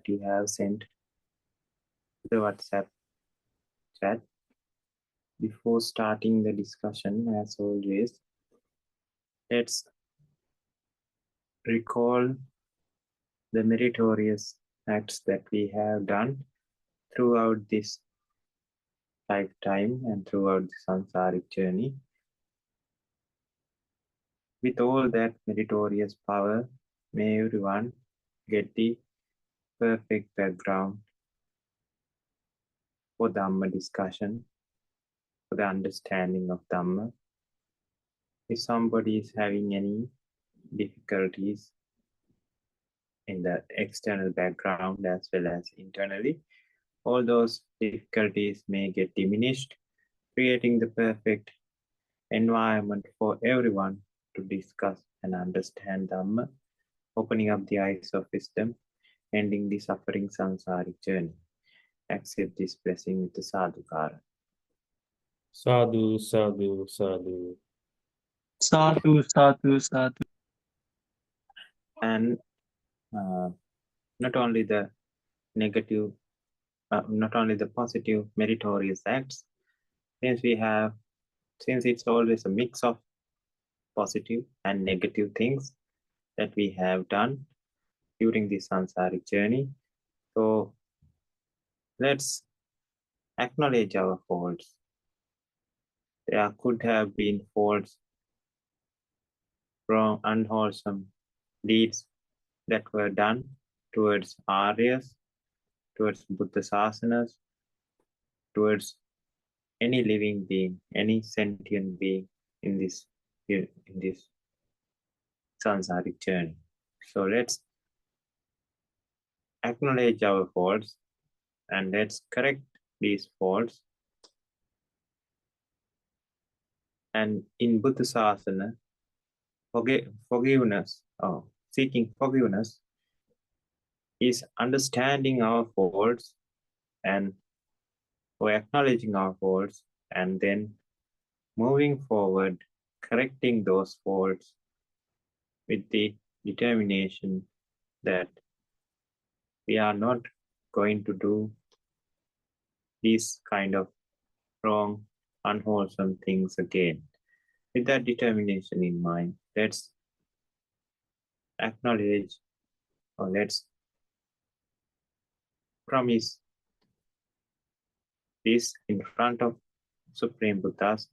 you have sent the WhatsApp chat. Before starting the discussion, as always, let's recall the meritorious acts that we have done throughout this lifetime and throughout the samsaric journey. With all that meritorious power, may everyone get the perfect background for Dhamma discussion, for the understanding of Dhamma. If somebody is having any difficulties in the external background as well as internally, all those difficulties may get diminished, creating the perfect environment for everyone to discuss and understand Dhamma, opening up the eyes of wisdom, ending the suffering samsaric journey. Accept this blessing with the sadhukara. Sadhu, sadhu, sadhu. Sadhu, sadhu, sadhu. And not only the negative, not only the positive meritorious acts, since it's always a mix of positive and negative things that we have done during this samsaric journey. So let's acknowledge our faults. There could have been faults from unwholesome deeds that were done towards Aryas, towards Buddha Sasanas, towards any living being, any sentient being in this samsaric journey. So let's acknowledge our faults and let's correct these faults. And in Buddha Sasana, forgiveness, or seeking forgiveness, is understanding our faults and or acknowledging our faults and then moving forward, correcting those faults with the determination that we are not going to do these kind of wrong, unwholesome things again. With that determination in mind, let's acknowledge or let's promise this in front of Supreme Buddhas,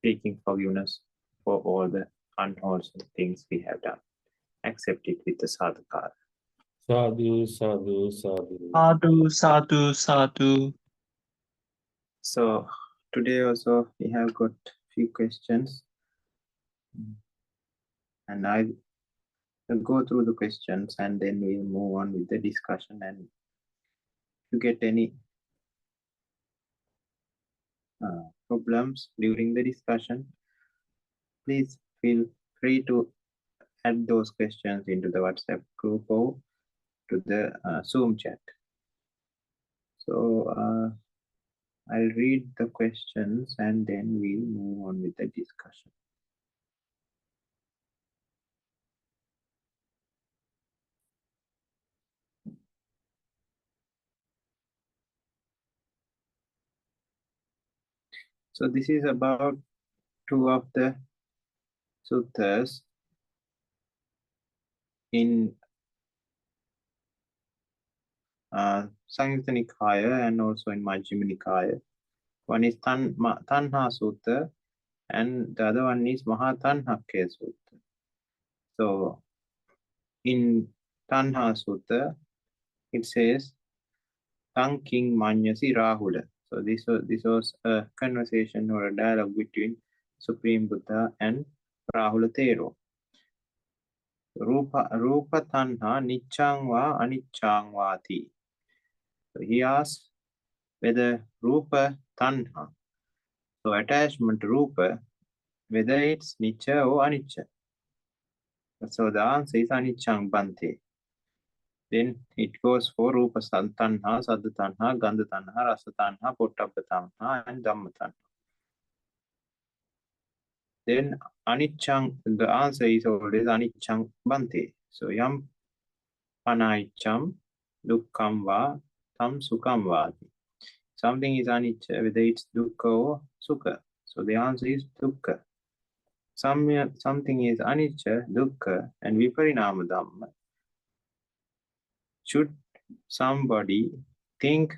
seeking forgiveness for all the unwholesome things we have done. Accept it with the sadhukara. Sadhu, sadhu, sadhu. Sadhu, sadhu, sadhu. So today also we have got few questions, and I will go through the questions and then we'll move on with the discussion. And if you get any problems during the discussion, please feel free to add those questions into the WhatsApp group or to the Zoom chat. So I'll read the questions and then we'll move on with the discussion. So this is about two of the suttas in Samyutta Nikaya and also in Majjhima Nikaya. One is Tanha Sutta and the other one is Mahatanhakkaya Sutta. So in Tanha Sutta, it says, Tang King Manyasi Rahula. So this was a conversation or a dialogue between Supreme Buddha and Rahula Thero. Rupa Tanha Nichang Va Anichang Vati. So he asked whether Rupa Tanha, so attachment to Rupa, whether it's Nicha or Anicca. So the answer is Anichang Bante. Then it goes for Rupa Tanha, Saddha Tanha, Gandha Tanha, Rasa Tanha, Pottabha Tanha, and Dhamma Tanha. Then Anichang, the answer is always Anichang Bante. So Yam Anaicham, Dukkham va, Tam Sukham vati. Something is anicca, whether it's dukkha or sukha. So the answer is dukkha. Something is anicca, dukkha, and viparinama dhamma. Should somebody think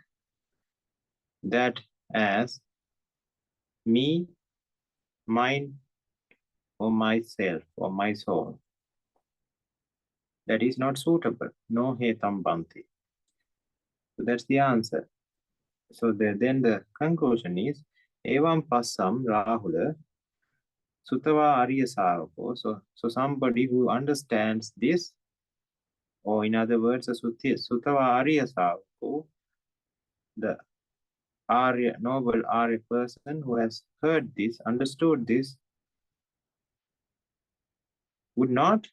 that as me, mine, or myself, or my soul? That is not suitable. No hetam bhanti. So that's the answer. So then the conclusion is evam passam rahula sutava arya savako. So somebody who understands this, or in other words, sutava arya savako, the Arya, noble Arya person who has heard this, understood this, would not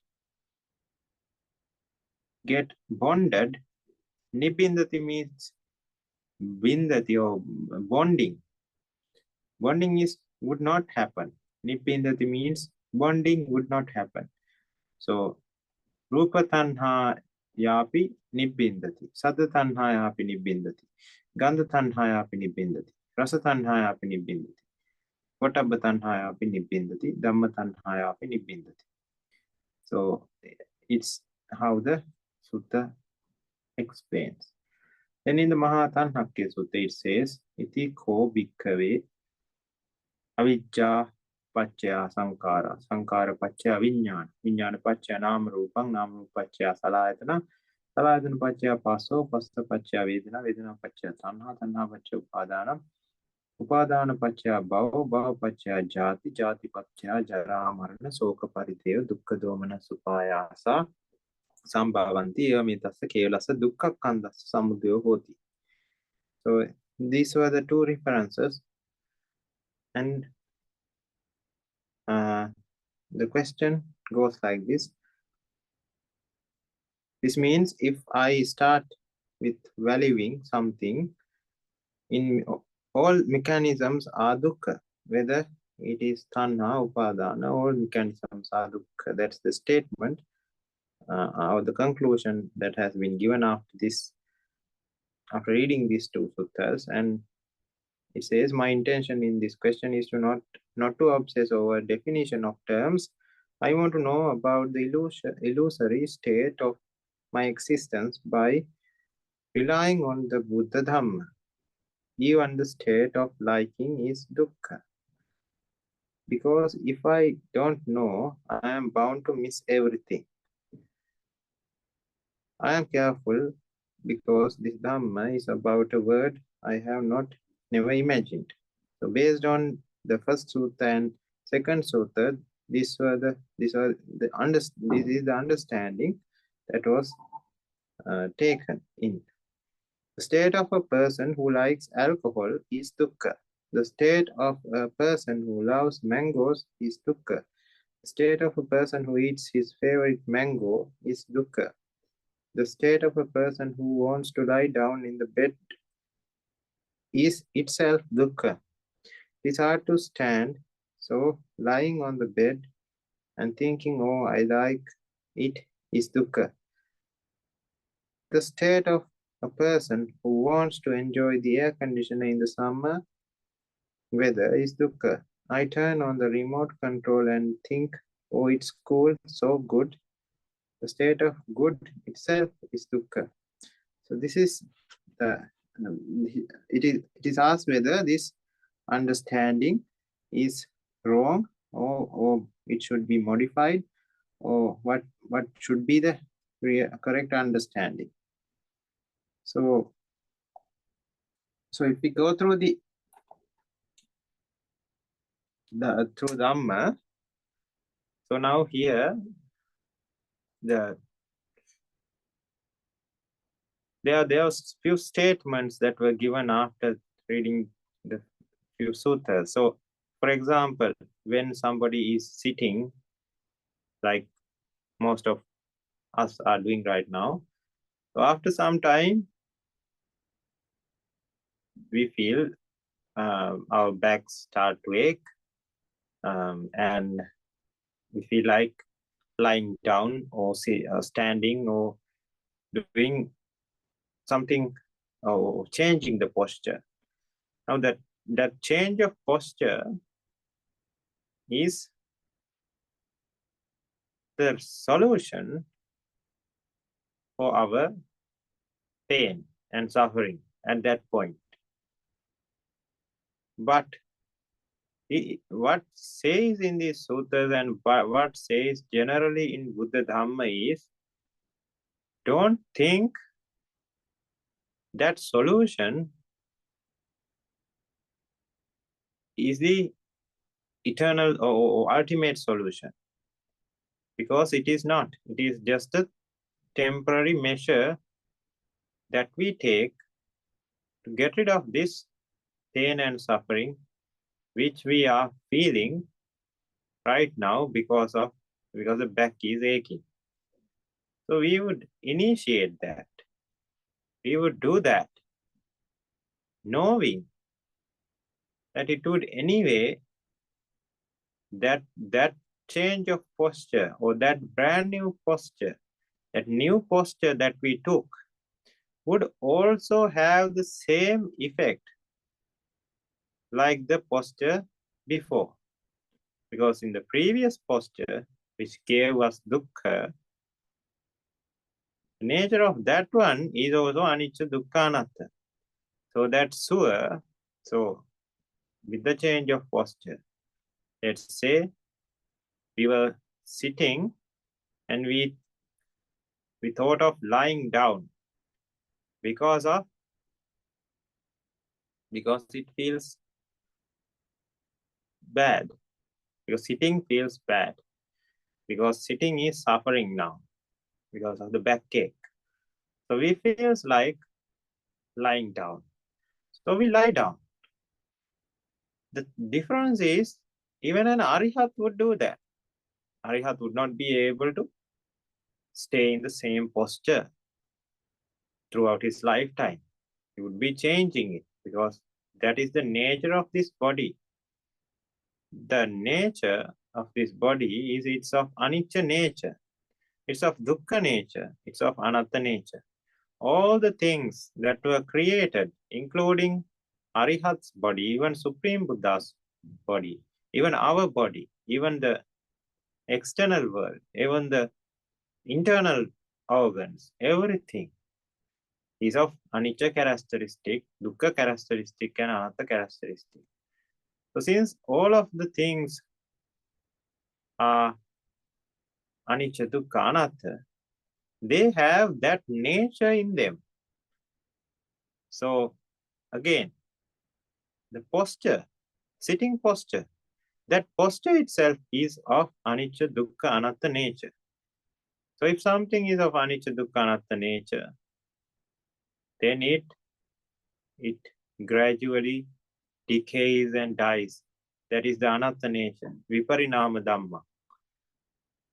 get bonded. Nibindati means bindati or bonding. Bonding would not happen. Nibindati means bonding would not happen. So Rupa Tanha yapi nibbindati. Sada Tanha yapi nibbindati. Gandha Tanha yapi nibbindati. Rasa Tanha yapi nibbindati. Potabba Tanha yapi nibbindati. Dhamma Tanha yapi nibbindati. So it's how the sutta explains. Then in the Mahatanhakya Sutta it says, Iti ko bhikkhave avijja pacchaya sankara, sankara pacchaya viññāna, viññāna pacchaya nama rupam, nama rupa pacchaya salayatana, salayatana pacchaya passo, passa pacchaya vedana, vedana pacchaya tanha, tanha pacchaya upadana, upadana pacchaya bhava, bhava pacchaya jati, jati pacchaya jara marana, soka pariteva, dukkha domana supayasa, sambhavanti evametassa kevalassa dukkha kandassa samudaya hoti. So these were the two references, and the question goes like this. This means if I start with valuing something, in all mechanisms are dukkha, whether it is tanha, upadana, all mechanisms are dukkha. That's the statement or the conclusion that has been given after this, after reading these two suttas. And it says, my intention in this question is to not to obsess over definition of terms. I want to know about the illusory state of my existence by relying on the Buddha Dhamma. Even the state of liking is dukkha. Because if I don't know, I am bound to miss everything. I am careful because this Dhamma is about a word I have never imagined. So based on the first sutta and second sutta, this is the understanding that was taken in. The state of a person who likes alcohol is dukkha. The state of a person who loves mangoes is dukkha. The state of a person who eats his favorite mango is dukkha. The state of a person who wants to lie down in the bed is itself dukkha. It's hard to stand, so lying on the bed and thinking, oh, I like it, is dukkha. The state of a person who wants to enjoy the air conditioner in the summer weather is dukkha. I turn on the remote control and think, oh, it's cool, so good. The state of good itself is dukkha. So this is it is asked whether this understanding is wrong, or it should be modified, or what should be the correct understanding. So if we go through through Dhamma, so now here there are few statements that were given after reading the few suttas. So for example, when somebody is sitting, like most of us are doing right now, so after some time we feel our backs start to ache, and we feel like lying down or standing or doing something or changing the posture. Now that change of posture is the solution for our pain and suffering at that point. But what says in these sutras and what says generally in Buddha Dhamma is, don't think that solution is the eternal or ultimate solution, because it is not. It is just a temporary measure that we take to get rid of this pain and suffering which we are feeling right now because the back is aching. So we would initiate that. We would do that, knowing that it would anyway, that change of posture or that brand new posture, that new posture that we took would also have the same effect like the posture before. Because in the previous posture, which gave us dukkha, the nature of that one is also anicca, dukkha, anatta. So that's sure. So with the change of posture, let's say we were sitting and we thought of lying down because it feels bad, because sitting feels bad, because sitting is suffering now because of the backache. So we feels like lying down. So we lie down. The difference is, even an Arihat would do that. Arihat would not be able to stay in the same posture throughout his lifetime. He would be changing it, because that is the nature of this body. The nature of this body is it's of anicca nature, it's of dukkha nature, it's of anatta nature. All the things that were created, including Arihat's body, even Supreme Buddha's body, even our body, even the external world, even the internal organs, everything is of anicca characteristic, dukkha characteristic, and anatta characteristic. So since all of the things are anicca, dukkha, anatta, they have that nature in them. So again, the posture, sitting posture, that posture itself is of anicca, dukkha, anatta nature. So if something is of anicca, dukkha, anatta nature, then it gradually decays and dies. That is the anatta nature, viparinama dhamma.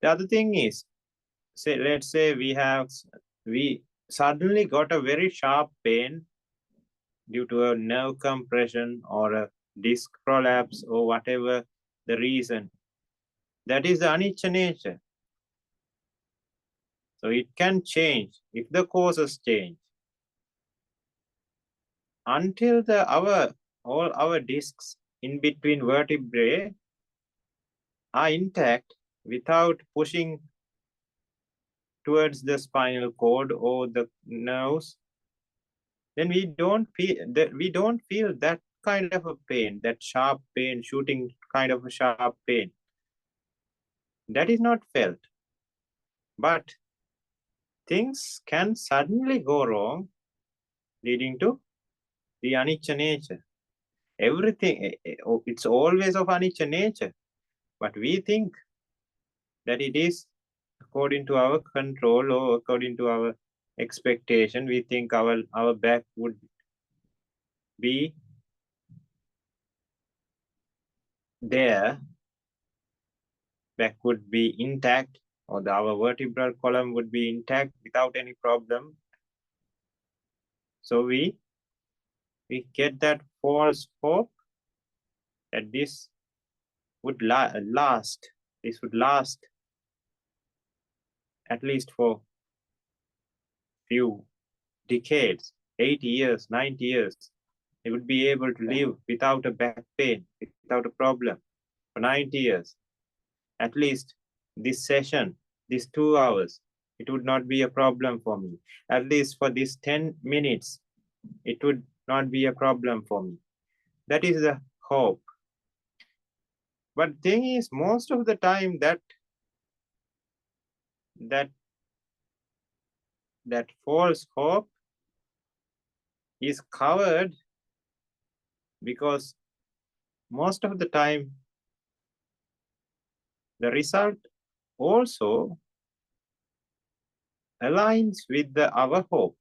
The other thing is, let's say we suddenly got a very sharp pain due to a nerve compression or a disc prolapse or whatever the reason. That is the anicca nature. So it can change if the causes change. Until all our discs in between vertebrae are intact without pushing towards the spinal cord or the nerves, then we don't feel that kind of a pain, that sharp pain, shooting kind of a sharp pain. That is not felt. But things can suddenly go wrong, leading to the anicca nature. Everything, it's always of anicca nature, but we think that it is according to our control or according to our expectation. We think our back would be there, back would be intact, or our vertebral column would be intact without any problem. So we get that false hope that this would last. This would last at least for few decades, 80 years, 90 years, they would be able to live without a back pain, without a problem for 90 years. At least this session, these 2 hours, it would not be a problem for me. At least for these 10 minutes, it would not be a problem for me. That is the hope. But thing is, most of the time that false hope is covered, because most of the time the result also aligns with our hope.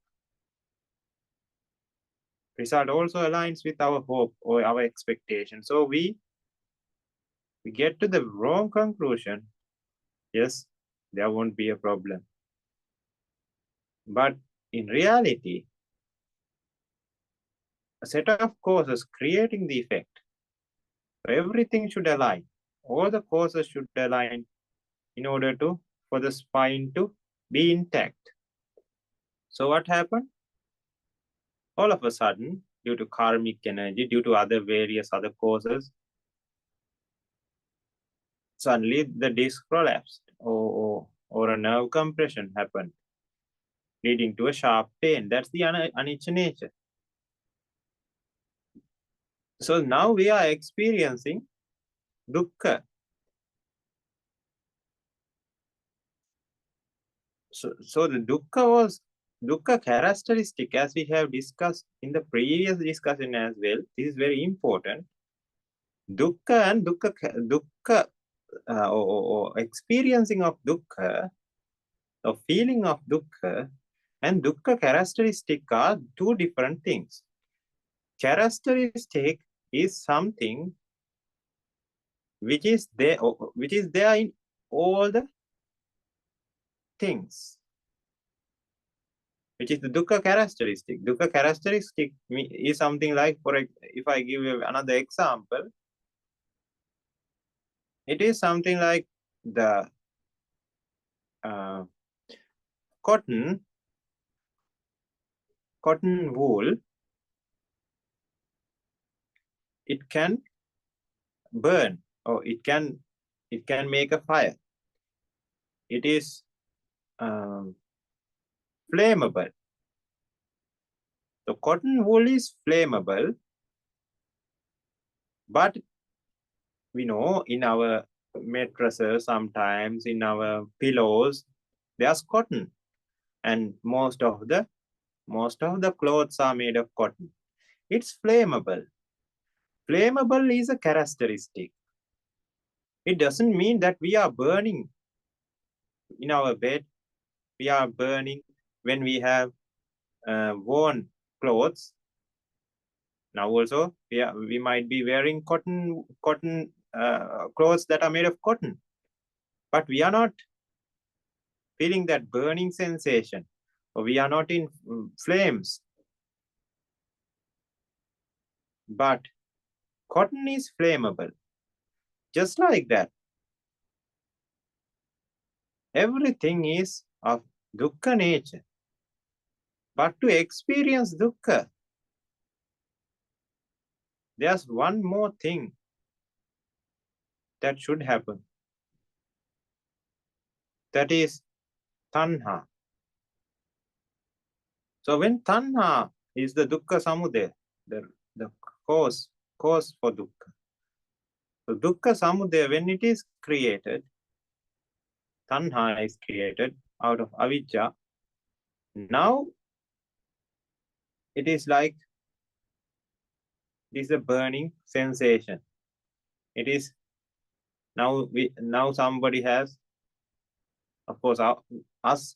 Result also aligns with our hope or our expectation. So we get to the wrong conclusion. Yes, there won't be a problem. But in reality, a set of causes creating the effect. Everything should align. All the causes should align in order for the spine to be intact. So what happened? All of a sudden, due to karmic energy, due to various other causes, suddenly the disc collapsed, or a nerve compression happened, leading to a sharp pain. That's the anicca nature. So now we are experiencing dukkha. So the dukkha characteristic, as we have discussed in the previous discussion as well. This is very important. Dukkha and dukkha or experiencing of dukkha, or feeling of dukkha, and dukkha characteristic are two different things. Characteristic is something which is there in all the things, which is the dukkha characteristic. Dukkha characteristic is something like, if I give you another example, it is something like the cotton wool. It can burn, or it can make a fire. It is flammable. So cotton wool is flammable, but we know in our mattresses, sometimes in our pillows, there's cotton, and most of the clothes are made of cotton. It's flammable. Flammable is a characteristic. It doesn't mean that we are burning in our bed. We are burning when we have worn clothes. Now also we might be wearing cotton clothes that are made of cotton, but we are not feeling that burning sensation, or we are not in flames. But cotton is flammable. Just like that, everything is of dukkha nature. But to experience dukkha, there's one more thing that should happen. That is Tanha. So when Tanha is the dukkha samudaya, the cause for dukkha. So dukkha samudaya, when it is created, Tanha is created out of avijja. Now it is like this is a burning sensation. It is now somebody has, of course, us,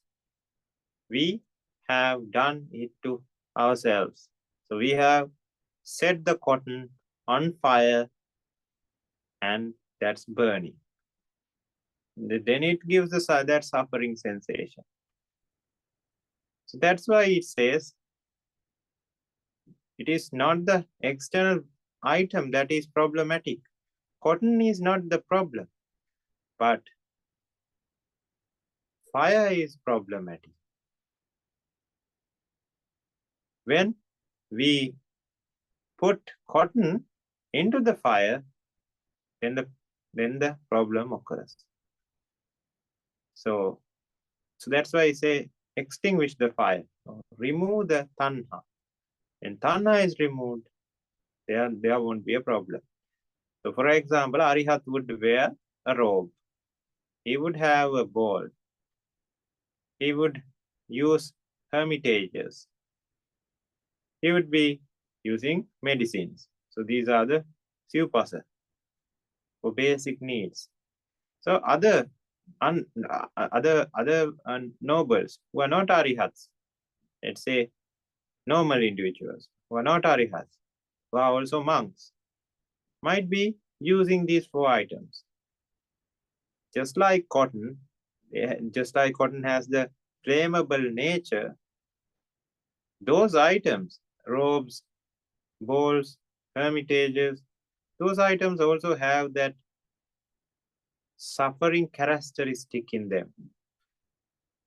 we have done it to ourselves. So we have set the cotton on fire, and that's burning. Then it gives us that suffering sensation. So that's why it says it is not the external item that is problematic. Cotton is not the problem, but fire is problematic. When we put cotton into the fire, then the problem occurs. So that's why I say extinguish the fire, or remove the tanha. When tanha is removed, there won't be a problem. So for example, Arihat would wear a robe. He would have a bowl. He would use hermitages. He would be using medicines. So these are the sivpasa for basic needs. So other nobles who are not arihats, let's say normal individuals who are not arihats, who are also monks, might be using these 4 items. Just like cotton has the flammable nature, those items, robes, bowls, hermitages, those items also have that suffering characteristic in them,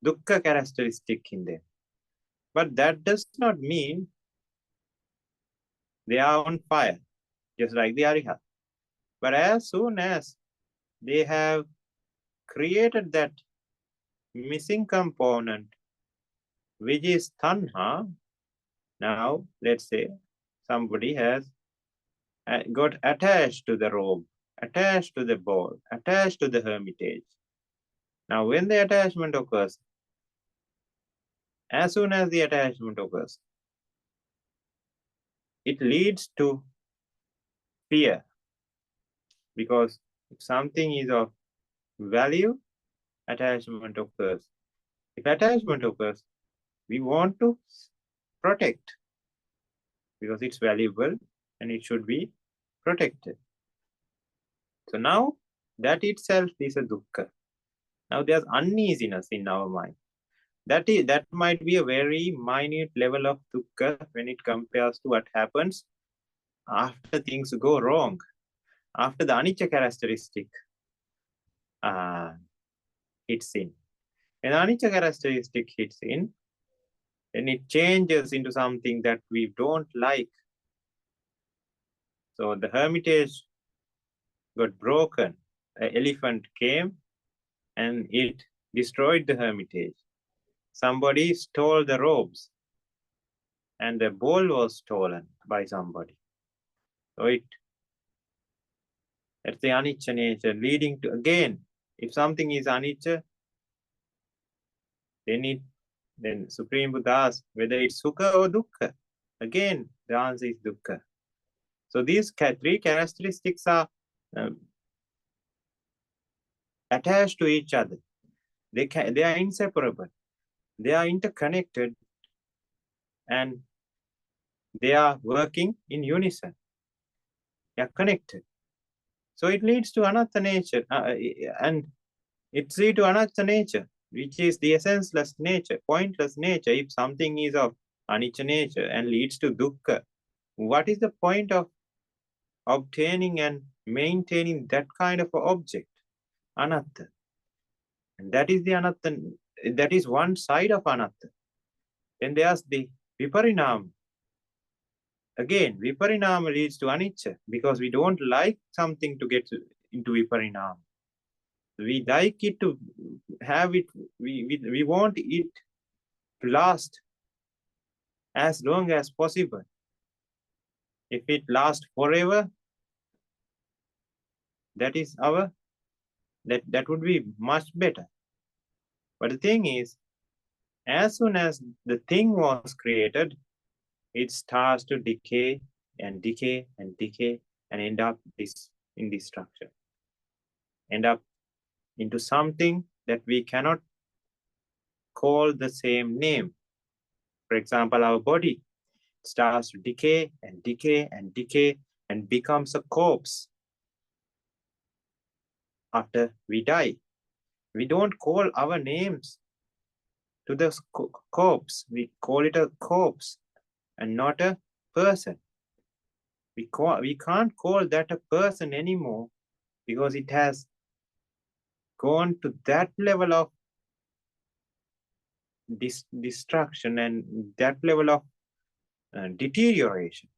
dukkha characteristic in them. But that does not mean they are on fire, just like the Arihat. But as soon as they have created that missing component, which is tanha, now let's say somebody has got attached to the robe, attached to the bowl, attached to the hermitage. Now when the attachment occurs, as soon as the attachment occurs, it leads to fear, because if something is of value, attachment occurs. If attachment occurs, we want to protect, because it's valuable and it should be protected. So now that itself is a dukkha. Now there's uneasiness in our mind. That might be a very minute level of dukkha when it compares to what happens after things go wrong, after the anicca characteristic hits in. When anicca characteristic hits in, then it changes into something that we don't like. So the hermitage got broken. An elephant came and it destroyed the hermitage. Somebody stole the robes and the bowl was stolen by somebody. So that's the anicca nature leading to, again, if something is anicca, then Supreme Buddha asks whether it's sukha or dukkha. Again, the answer is dukkha. So these 3 characteristics are attached to each other. They are inseparable. They are interconnected, and they are working in unison. They are connected. So it leads to anatta nature, and it leads to anatta nature, which is the essenceless nature, pointless nature. If something is of anicca nature and leads to dukkha, what is the point of obtaining and maintaining that kind of object, anatta? And that is the anatta. That is one side of anatta. Then there's the viparinama. Again, viparinama leads to anicca, because we don't like something to get into viparinama. We like it to have it, we want it to last as long as possible. If it lasts forever, that is that would be much better. But the thing is, as soon as the thing was created, it starts to decay and decay and decay and end up in destruction. End up into something that we cannot call the same name. For example, our body starts to decay and decay and decay and becomes a corpse after we die. We don't call our names to the corpse. We call it a corpse and not a person. We can't call that a person anymore, because it has gone to that level of destruction and that level of deterioration.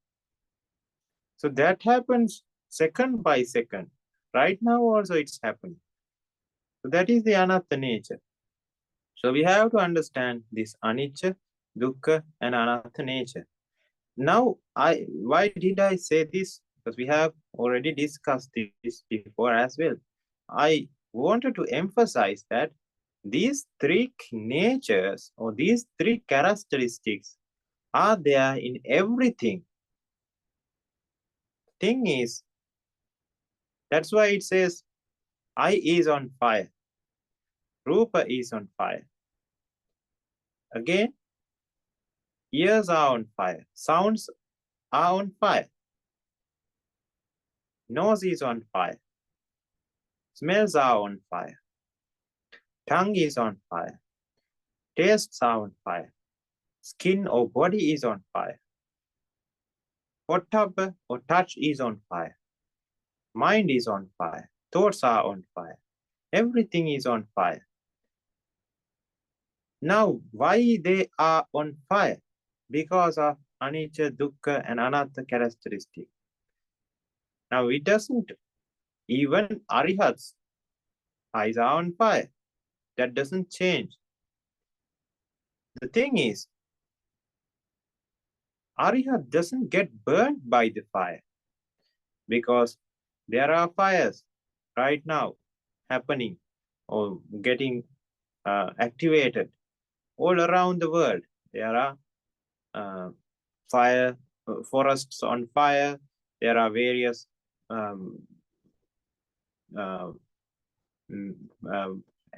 So that happens second by second. Right now also it's happening. So that is the anatta nature. So we have to understand this anicca, dukkha, and anatta nature. Now, why did I say this? Because we have already discussed this before as well. I wanted to emphasize that these three natures or these three characteristics are there in everything. Thing is, that's why it says, eye is on fire, Rupa is on fire. Again, ears are on fire, sounds are on fire, nose is on fire, smells are on fire, tongue is on fire, tastes are on fire, skin or body is on fire, pottabha or touch is on fire, mind is on fire, thoughts are on fire, everything is on fire. Now, why they are on fire? Because of anicca, dukkha, and anatta characteristic. Now, it doesn't, even arihats, eyes are on fire. That doesn't change. The thing is, arihat doesn't get burned by the fire because there are fires right now happening or getting activated all around the world. There are fire, forests on fire. There are various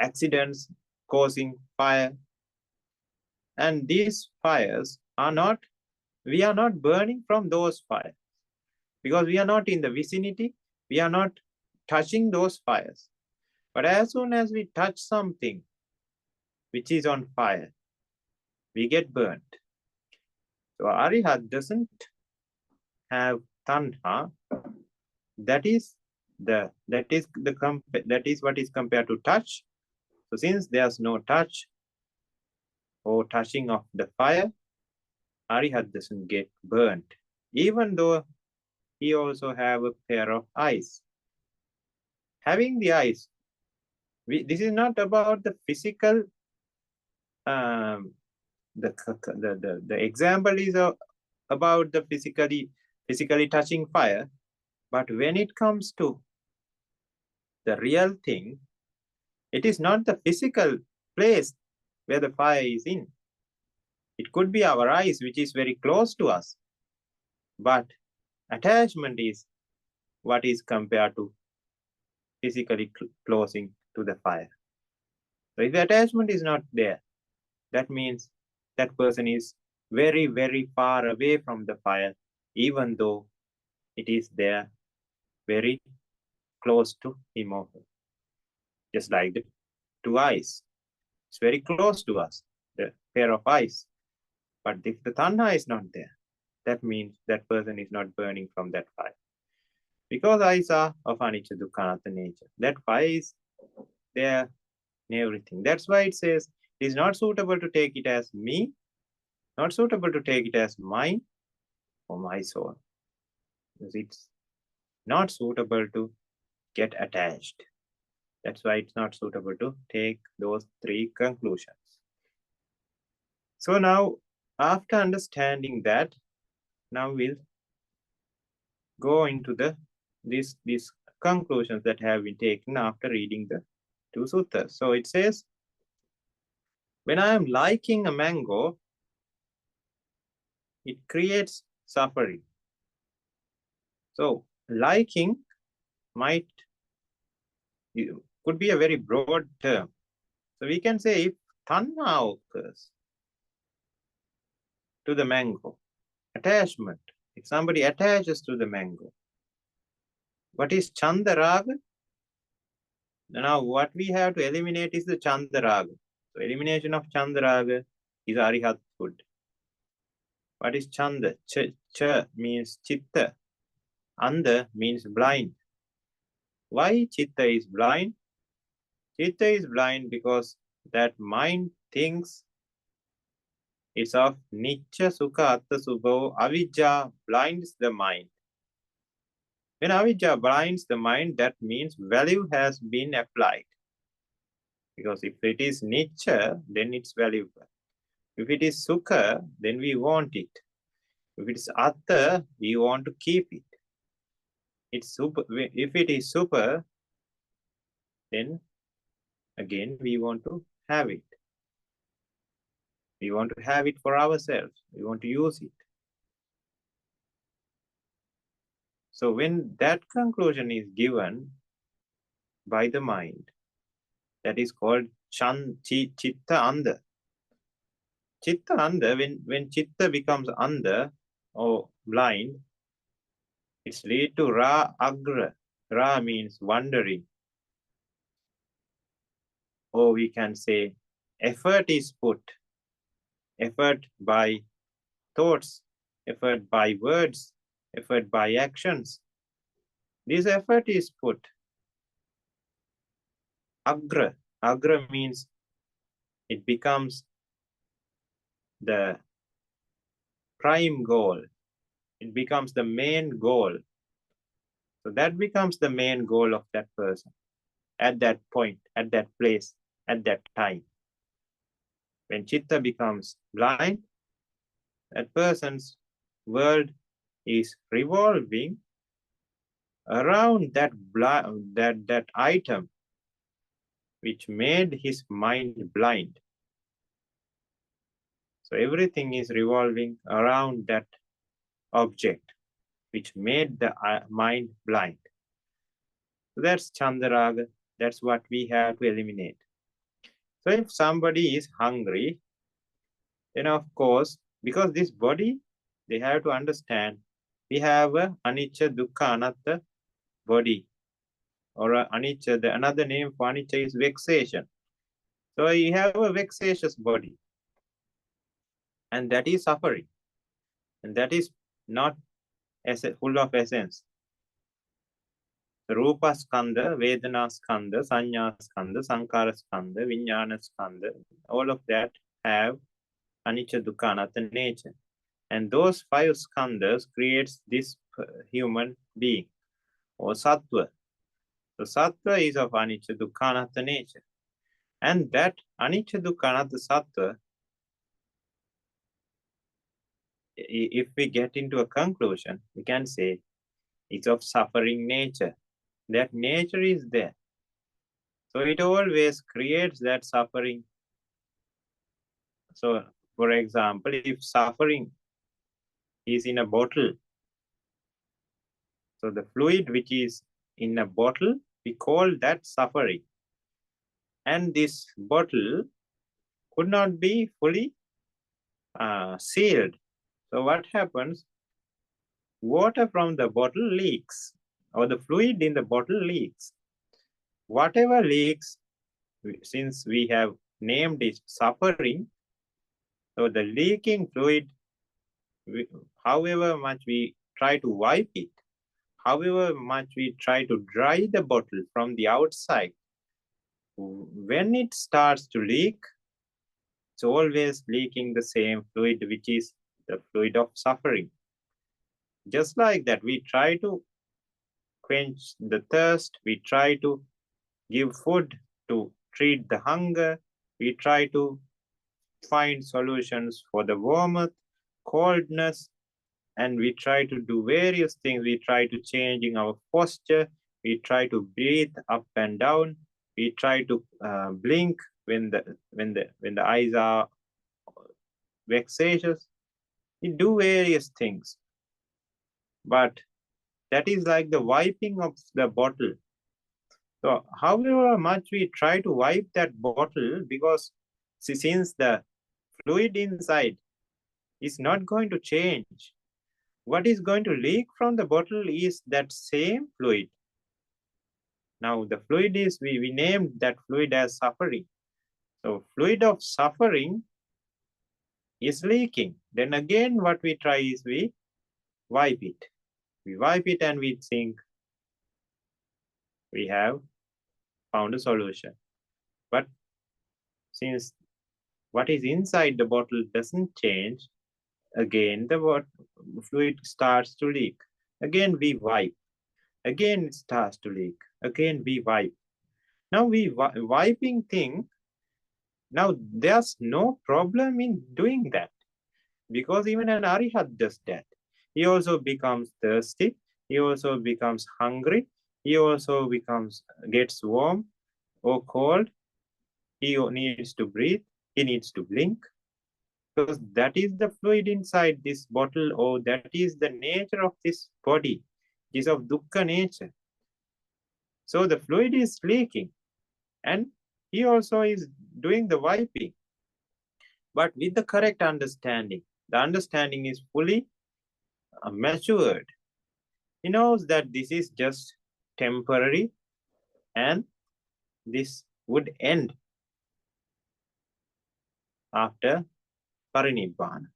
accidents causing fire. And these fires are not, we are not burning from those fires because we are not in the vicinity. We are not touching those fires. But as soon as we touch something which is on fire, we get burnt. So Arihat doesn't have Tanha. That is what is compared to touch. So since there's no touch or touching of the fire, Arihat doesn't get burnt, even though he also have a pair of eyes. Having the eyes, this is not about the physical. The example is about the physically touching fire, but when it comes to the real thing, it is not the physical place where the fire is in. It could be our eyes, which is very close to us, but attachment is what is compared to physically closing to the fire. So if the attachment is not there, that means that person is very, very far away from the fire, even though it is there very close to him or her. Just like the two eyes. It's very close to us, the pair of eyes. But if the Tanha is not there, that means that person is not burning from that fire. Because eyes are of anicca, dukkha, anatta nature. That fire is there in everything. That's why it says it is not suitable to take it as me, not suitable to take it as mine or my soul. Because it's not suitable to get attached. That's why it's not suitable to take those three conclusions. So now, after understanding that, now we'll go into these conclusions that have been taken after reading the two suttas. So it says, when I am liking a mango, it creates suffering. So liking could be a very broad term. So we can say if tanha occurs to the mango, attachment, if somebody attaches to the mango, what is chandaraga? Now what we have to eliminate is the chandaraga. So elimination of chandaraga is arihat food. What is chanda? Cha means chitta. Anda means blind. Why chitta is blind? Chitta is blind because that mind thinks is of Nicca Sukha Atta Subho. Avijja blinds the mind. When Avijja blinds the mind, that means value has been applied. Because if it is Nicca, then it's valuable. If it is Sukha, then we want it. If it is Atta, we want to keep it. It's super. If it is super, then again we want to have it. We want to have it for ourselves. We want to use it. So when that conclusion is given by the mind, that is called Chitta Andha. Chitta Andha, when Chitta becomes Andha or blind, it's lead to Ra Agra. Ra means wandering. Or we can say effort is put. Effort by thoughts, effort by words, effort by actions. This effort is put. Agra. Agra means it becomes the prime goal. It becomes the main goal. So that becomes the main goal of that person at that point, at that place, at that time. When Chitta becomes blind, that person's world is revolving around that item which made his mind blind. So everything is revolving around that object which made the mind blind. So that's Chandaraga. That's what we have to eliminate. So if somebody is hungry, then of course, because this body, they have to understand, we have a anicca, dukkha, anatta body. Or anicca, another name for anicca is vexation. So you have a vexatious body. And that is suffering. And that is not full of essence. The Rupa skandha, Vedana skandha, Sanya skandha, Sankara skandha, Vijnana skandha, all of that have anicca, dukkha, anatta nature. And those 5 skandhas creates this human being or sattva. So sattva is of anicca, dukkha, anatta nature. And that anicca, dukkha, anatta sattva, if we get into a conclusion, we can say it's of suffering nature. That nature is there. So it always creates that suffering. So, for example, if suffering is in a bottle, so the fluid which is in a bottle, we call that suffering. And this bottle could not be fully sealed. So what happens? Water from the bottle leaks, or the fluid in the bottle leaks. Whatever leaks, since we have named it suffering, so the leaking fluid, however much we try to wipe it, however much we try to dry the bottle from the outside, when it starts to leak, it's always leaking the same fluid, which is the fluid of suffering. Just like that, we try to quench the thirst, we try to give food to treat the hunger, we try to find solutions for the warmth, coldness, and we try to do various things. We try to changing our posture, we try to breathe up and down, we try to blink when the eyes are vexatious. We do various things, but that is like the wiping of the bottle. So however much we try to wipe that bottle, because since the fluid inside is not going to change, what is going to leak from the bottle is that same fluid. Now the fluid is, we named that fluid as suffering. So fluid of suffering is leaking. Then again what we try is we wipe it. We wipe it and we think we have found a solution. But since what is inside the bottle doesn't change, again the fluid starts to leak. Again we wipe. Again it starts to leak. Again we wipe. Now we wiping thing, now there's no problem in doing that, because even an Arihat does that. He also becomes thirsty. He also becomes hungry. He also gets warm or cold. He needs to breathe. He needs to blink. Because that is the fluid inside this bottle, or that is the nature of this body. It is of dukkha nature. So the fluid is leaking, and he also is doing the wiping. But with the correct understanding, the understanding is fully matured. He knows that this is just temporary and this would end after parinibbana.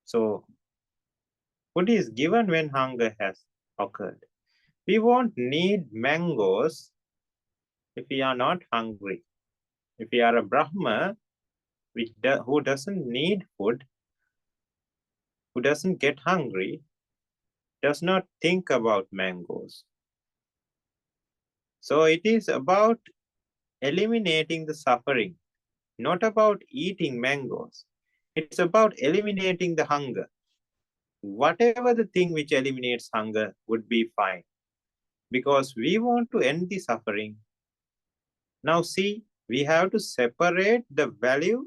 So food is given when hunger has occurred. We won't need mangoes if we are not hungry. If we are a Brahma who doesn't need food, who doesn't get hungry, does not think about mangoes. So it is about eliminating the suffering, not about eating mangoes. It's about eliminating the hunger. Whatever the thing which eliminates hunger would be fine, because we want to end the suffering. Now see, we have to separate the value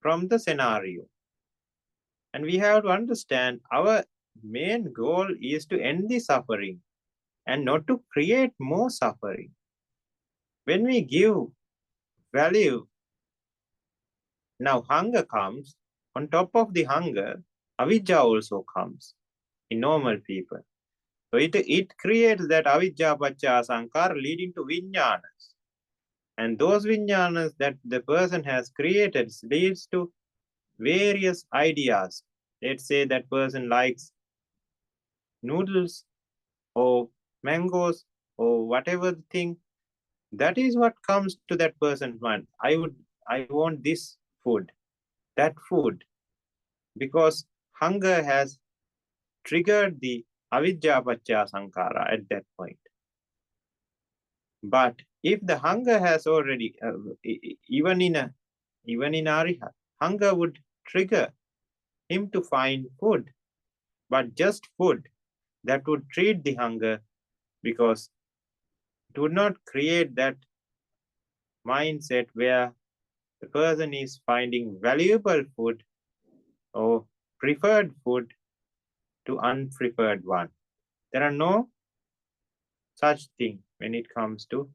from the scenario. And we have to understand our main goal is to end the suffering and not to create more suffering. When we give value, now hunger comes. On top of the hunger, avijja also comes in normal people. So it creates that avijja pacca sankara leading to vijnanas. And those vijnanas that the person has created leads to various ideas. Let's say that person likes noodles or mangoes or whatever the thing. That is what comes to that person's mind. I want this food, that food, because hunger has triggered the avijja pacca sankara at that point. But if the hunger has already, even in Arihat, hunger would trigger him to find food, but just food that would treat the hunger, because it would not create that mindset where the person is finding valuable food or preferred food to unpreferred one. There are no such thing when it comes to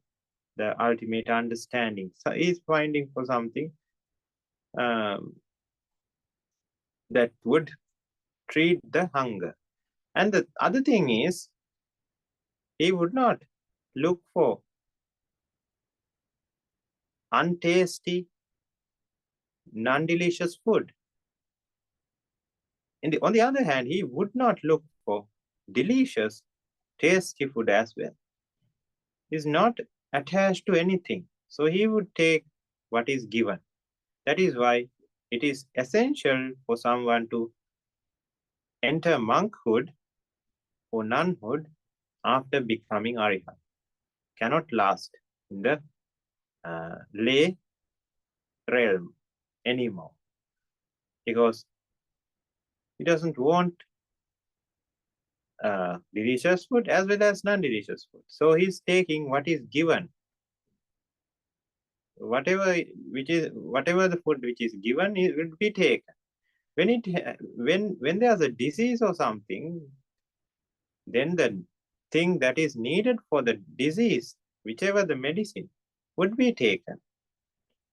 the ultimate understanding. So he is finding for something that would treat the hunger. And the other thing is, he would not look for untasty, non-delicious food. On the other hand, he would not look for delicious, tasty food as well. He is not attached to anything. So he would take what is given. That is why it is essential for someone to enter monkhood or nunhood after becoming Arihat. Cannot last in the lay realm anymore, because he doesn't want delicious food as well as non-delicious food. So he's taking what is given. Whatever the food which is given, it will be taken. When there's a disease or something, then the thing that is needed for the disease, whichever the medicine, would be taken.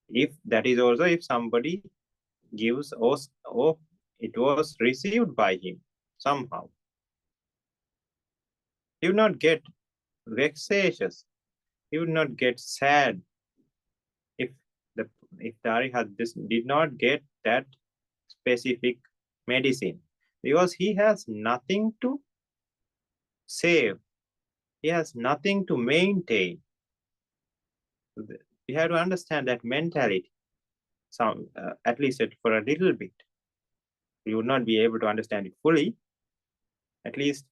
If that is also if somebody gives or it was received by him somehow. He would not get vexatious. He would not get sad if the Arihat did not get that specific medicine, because he has nothing to save. He has nothing to maintain. We have to understand that mentality. at least for a little bit. You would not be able to understand it fully. At least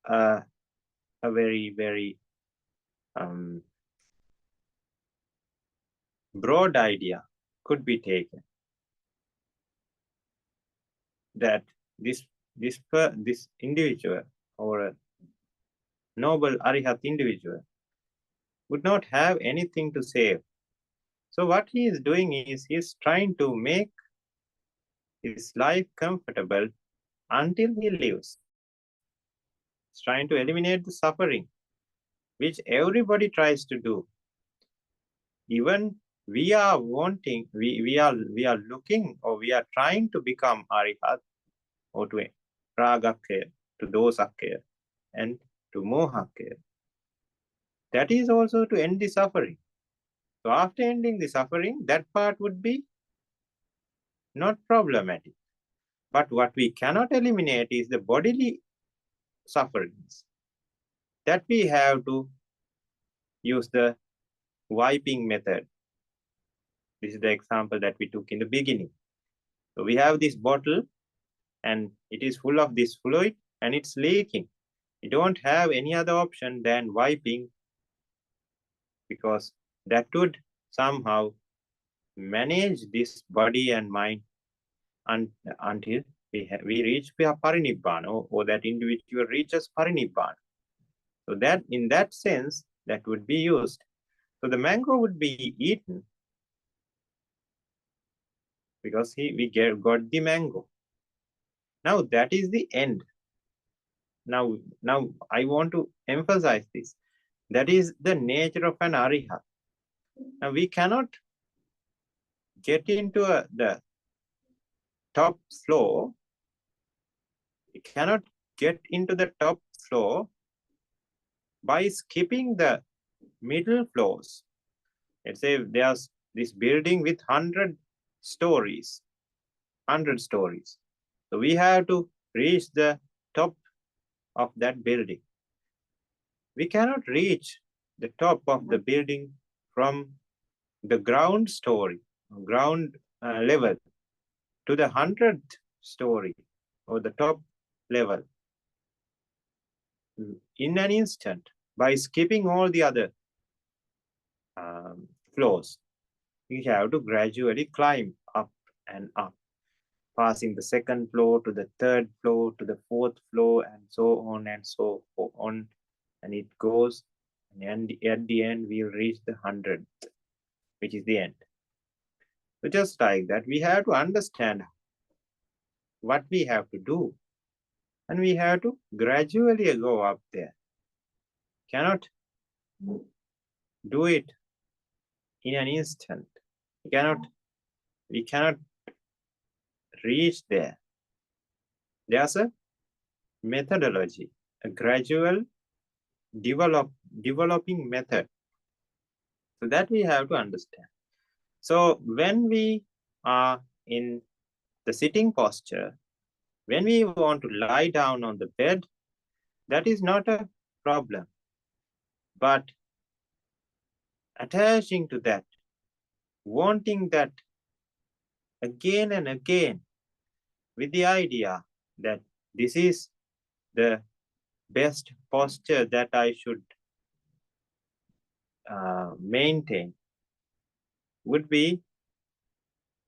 a very, very broad idea could be taken that this individual, or a noble Arihat individual, would not have anything to save. So what he is doing is he is trying to make his life comfortable until he lives. He's trying to eliminate the suffering, which everybody tries to do. Even we are wanting, we are looking, or we are trying to become Arihat, or to Ragakya, to Dosakya, and to Mohakya. That is also to end the suffering. So after ending the suffering, that part would be not problematic. But what we cannot eliminate is the bodily sufferings. That we have to use the wiping method. This is the example that we took in the beginning. So we have this bottle and it is full of this fluid and it's leaking. We don't have any other option than wiping, because that would somehow manage this body and mind until we reach Parinibbana, or that individual reaches Parinibbana. So that in that sense, that would be used. So the mango would be eaten because we got the mango. Now that is the end. Now I want to emphasize this. That is the nature of an Arihat. Now we cannot get into the top floor. We cannot get into the top floor by skipping the middle floors. Let's say there's this building with 100 stories. So we have to reach the top of that building. We cannot reach the top of the building from the ground level to the 100th story, or the top level, in an instant by skipping all the other floors. We have to gradually climb up and up, passing the second floor to the third floor to the fourth floor, and so on and so on. And it goes, and at the end we'll reach the 100th, which is the end. So just like that, we have to understand what we have to do, and we have to gradually go up there. Cannot do it in an instant. We cannot reach there. There's a methodology, a gradual developing method. So that we have to understand. So when we are in the sitting posture, when we want to lie down on the bed, that is not a problem. But attaching to that, wanting that again and again, with the idea that this is the best posture that I should maintain, would be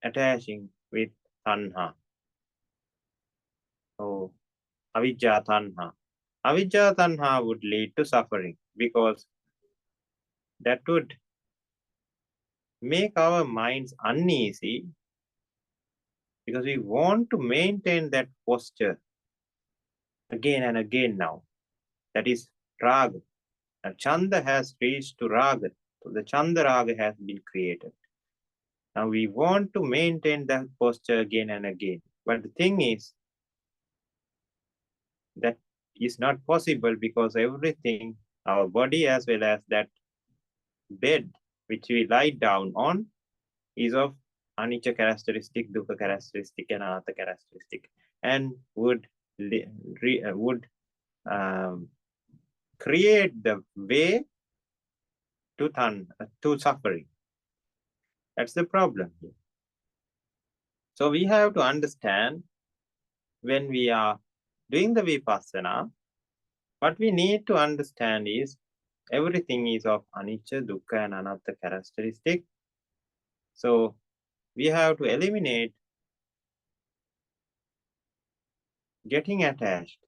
attaching with Tanha. So, Avijja Tanha. Avijja Tanha would lead to suffering, because that would make our minds uneasy, because we want to maintain that posture again and again now. That is Raga. And Chanda has reached to Raga. So the Chanda Raga has been created. Now we want to maintain that posture again and again. But the thing is, that is not possible, because everything, our body as well as that bed which we lie down on, is of anicca characteristic, dukkha characteristic, and anatta characteristic, and would create the way to suffering. That's the problem here. So we have to understand when we are doing the vipassana, what we need to understand is everything is of anicca, dukkha, and anatta characteristic. So we have to eliminate getting attached.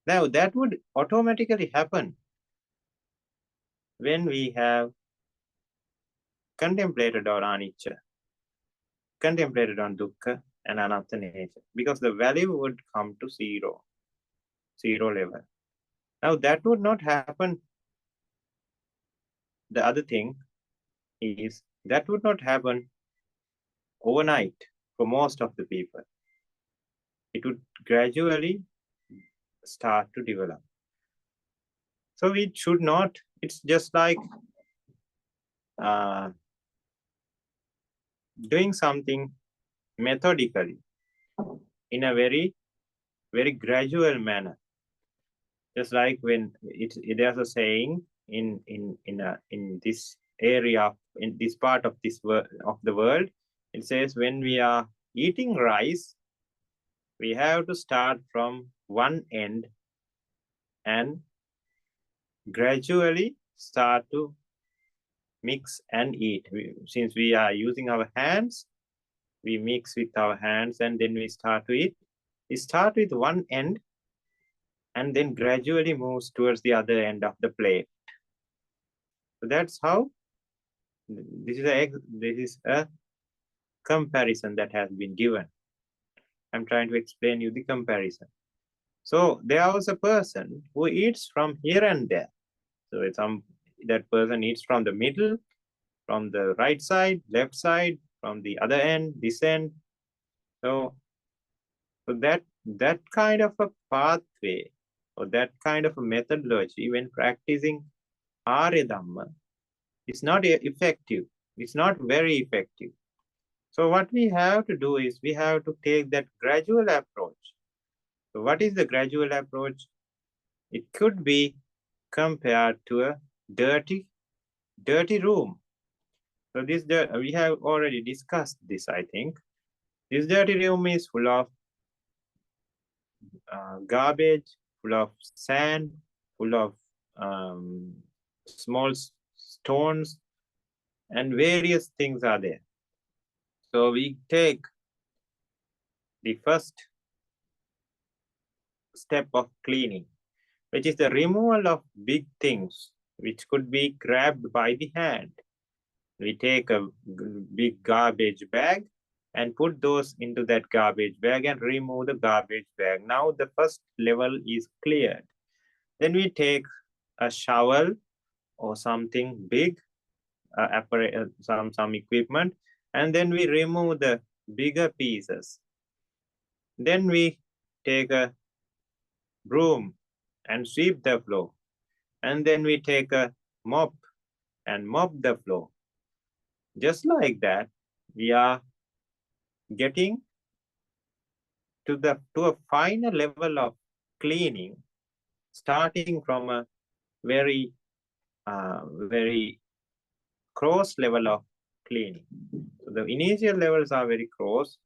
Now that would automatically happen when we have contemplated on anicca, contemplated on dukkha and anatta nature, because the value would come to zero level. Now that would not happen. The other thing is that would not happen overnight for most of the people. It would gradually start to develop. So it should not, it's just like doing something methodically in a very, very gradual manner. Just like when there's a saying in this area, in this part of the world, it says when we are eating rice, we have to start from one end and gradually start to mix and eat. Since we are using our hands, we mix with our hands and then we start to eat. We start with one end and then gradually moves towards the other end of the plate. So that's how this is a comparison that has been given. I'm trying to explain you the comparison. So there was a person who eats from here and there. So that person eats from the middle, from the right side, left side, from the other end, this end. So that kind of a pathway or that kind of a methodology when practicing Arya Dhamma is not effective. It's not very effective. So what we have to do is we have to take that gradual approach. So what is the gradual approach? It could be compared to a dirty room. So we have already discussed this, I think. This dirty room is full of garbage, full of sand, full of small stones, and various things are there. So we take the first step of cleaning, which is the removal of big things, which could be grabbed by the hand. We take a big garbage bag and put those into that garbage bag and remove the garbage bag. Now the first level is cleared. Then we take a shovel or something big, some equipment, and then we remove the bigger pieces. Then we take a broom and sweep the floor. And then we take a mop and mop the floor. Just like that, we are getting to a final level of cleaning, starting from a very coarse level of cleaning. So the initial levels are very coarse.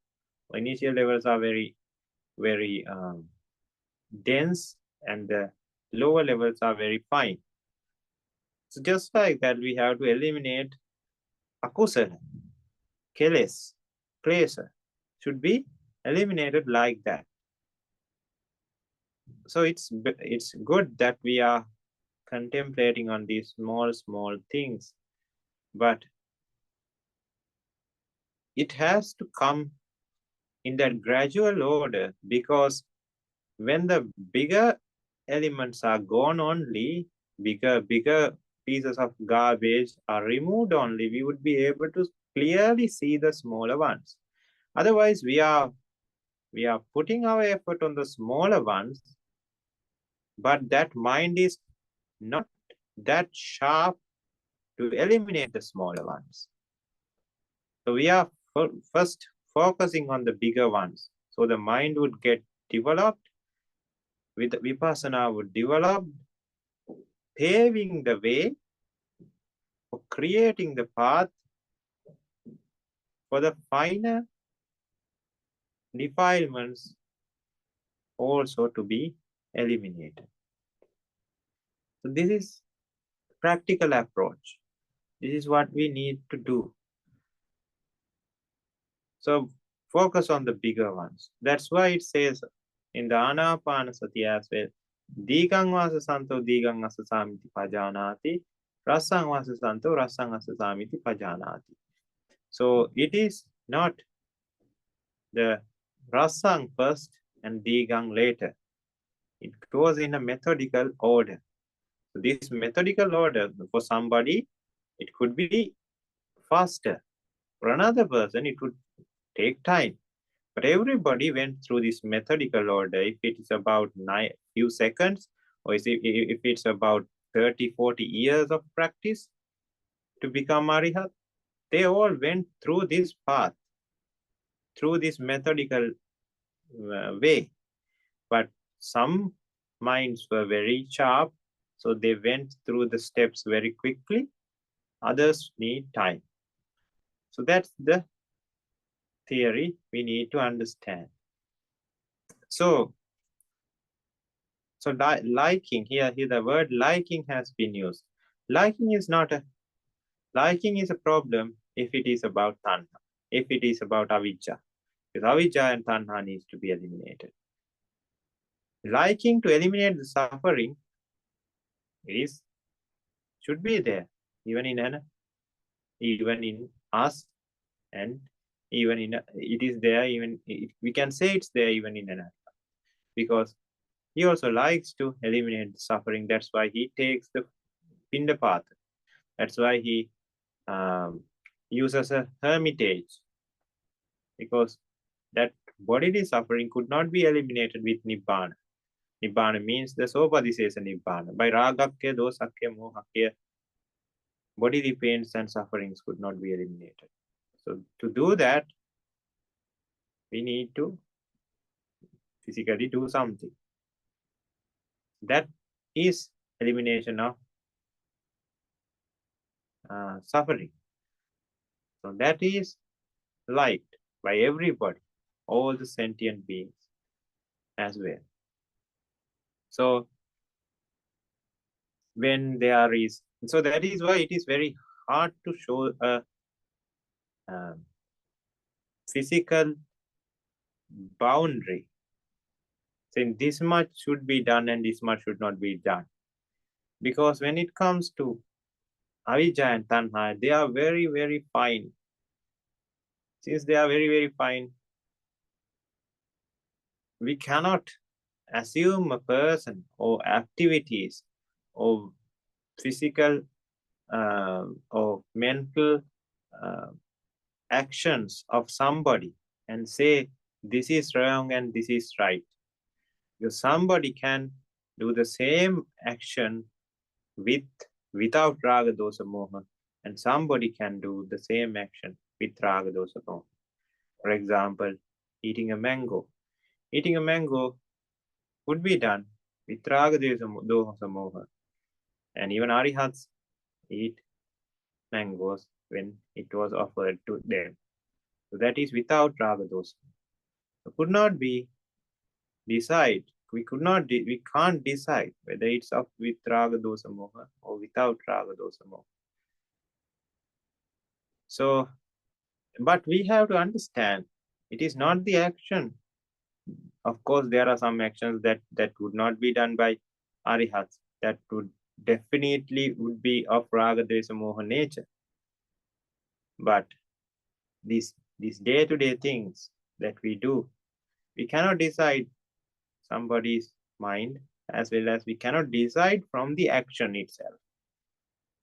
Initial levels are very dense, and the lower levels are very fine. So just like that, we have to eliminate akusala, keles, klesa, should be eliminated like that. So it's good that we are contemplating on these small things, but it has to come in that gradual order, because when the bigger elements are gone only, bigger pieces of garbage are removed only, we would be able to clearly see the smaller ones. Otherwise, we are putting our effort on the smaller ones, but that mind is not that sharp to eliminate the smaller ones. So we are first focusing on the bigger ones. So the mind would get developed, with vipassana would develop, paving the way for creating the path for the finer defilements also to be eliminated. So this is practical approach. This is what we need to do. So focus on the bigger ones. That's why it says in the Anapanasati as well, Dīgang vasa santo dīgang asa samiti pajanati, rasang vasa santo rasang asa samiti pajanati. So it is not the rasang first and dīgang later. It goes in a methodical order. So this methodical order for somebody, it could be faster. For another person, it would take time. But everybody went through this methodical order. If it is about few seconds, or if it's about 30, 40 years of practice to become Arihat, they all went through this path, through this methodical way. But some minds were very sharp, so they went through the steps very quickly. Others need time. So that's the theory we need to understand. So liking, here the word liking has been used. Liking is a problem if it is about Tanha, if it is about Avijja. Because Avijja and Tanha needs to be eliminated. Liking to eliminate the suffering should be there, even in us, and even in it is there. We can say it's there even in Anatma, because he also likes to eliminate the suffering. That's why he takes the Pindapata. That's why he uses a hermitage, because that bodily suffering could not be eliminated with Nibbana. Nibbana means the Sopadisesa Nibbana. By Ragakya, Dosakya, Mohakya, bodily pains and sufferings could not be eliminated. So to do that, we need to physically do something. That is elimination of suffering. So that is liked by everybody, all the sentient beings as well. So when there is, so that is why it is very hard to show a physical boundary, saying this much should be done and this much should not be done. Because when it comes to Avijja and Tanha, they are very, very fine. Since they are very, very fine, we cannot assume a person or activities or physical or mental actions of somebody and say this is wrong and this is right. Because somebody can do the same action without raga dosa moha, and somebody can do the same action with raga dosa moha. For example, eating a mango. Eating a mango would be done with raga dosa moha, and even arihats eat mangoes when it was offered to them. So that is without raga dosa. It could not be decide. We can't decide whether it's up with raga dosa moha or without raga dosa moha. So, but we have to understand it is not the action. Of course, there are some actions that would not be done by arihats, that would definitely would be of raga dosa moha nature. But these day-to-day things that we do, we cannot decide somebody's mind, as well as we cannot decide from the action itself.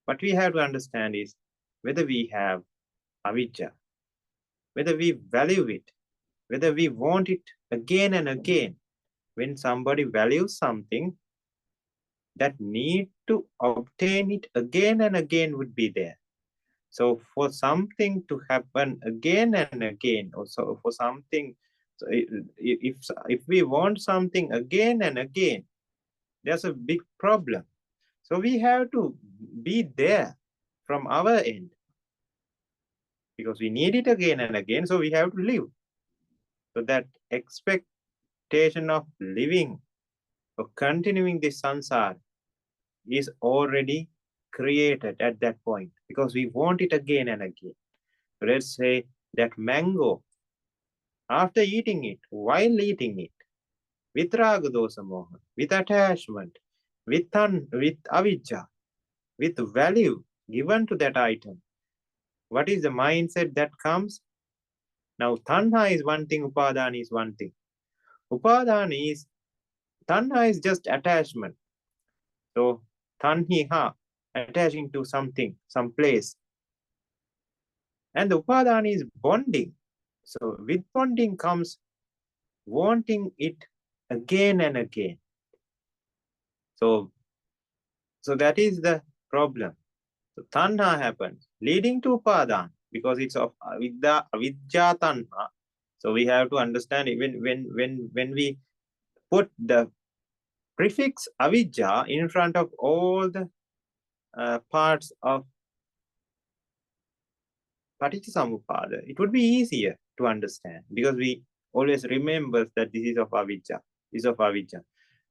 What we have to understand is whether we have avijja, whether we value it, whether we want it again and again. When somebody values something, that need to obtain it again and again would be there. So for something to happen again and again, also for something, so if we want something again and again, there's a big problem. So we have to be there from our end. because we need it again and again, so we have to live. So that expectation of living or continuing this samsara is already created at that point, because we want it again and again. So let's say that mango, after eating it, while eating it, with raga dosa moha, with attachment, with avijja, with value given to that item, what is the mindset that comes? Now, tanha is one thing, upadana is one thing. Tanha is just attachment. So, tanhiha, attaching to something, some place. And the upadana is bonding. So, with bonding comes wanting it again and again. So that is the problem. So, tanha happens, leading to upadana, because it's of avidya tanha. So we have to understand it when we put the prefix avidya in front of all the parts of Paticcasamuppada, it would be easier to understand, because we always remember that this is of avidya,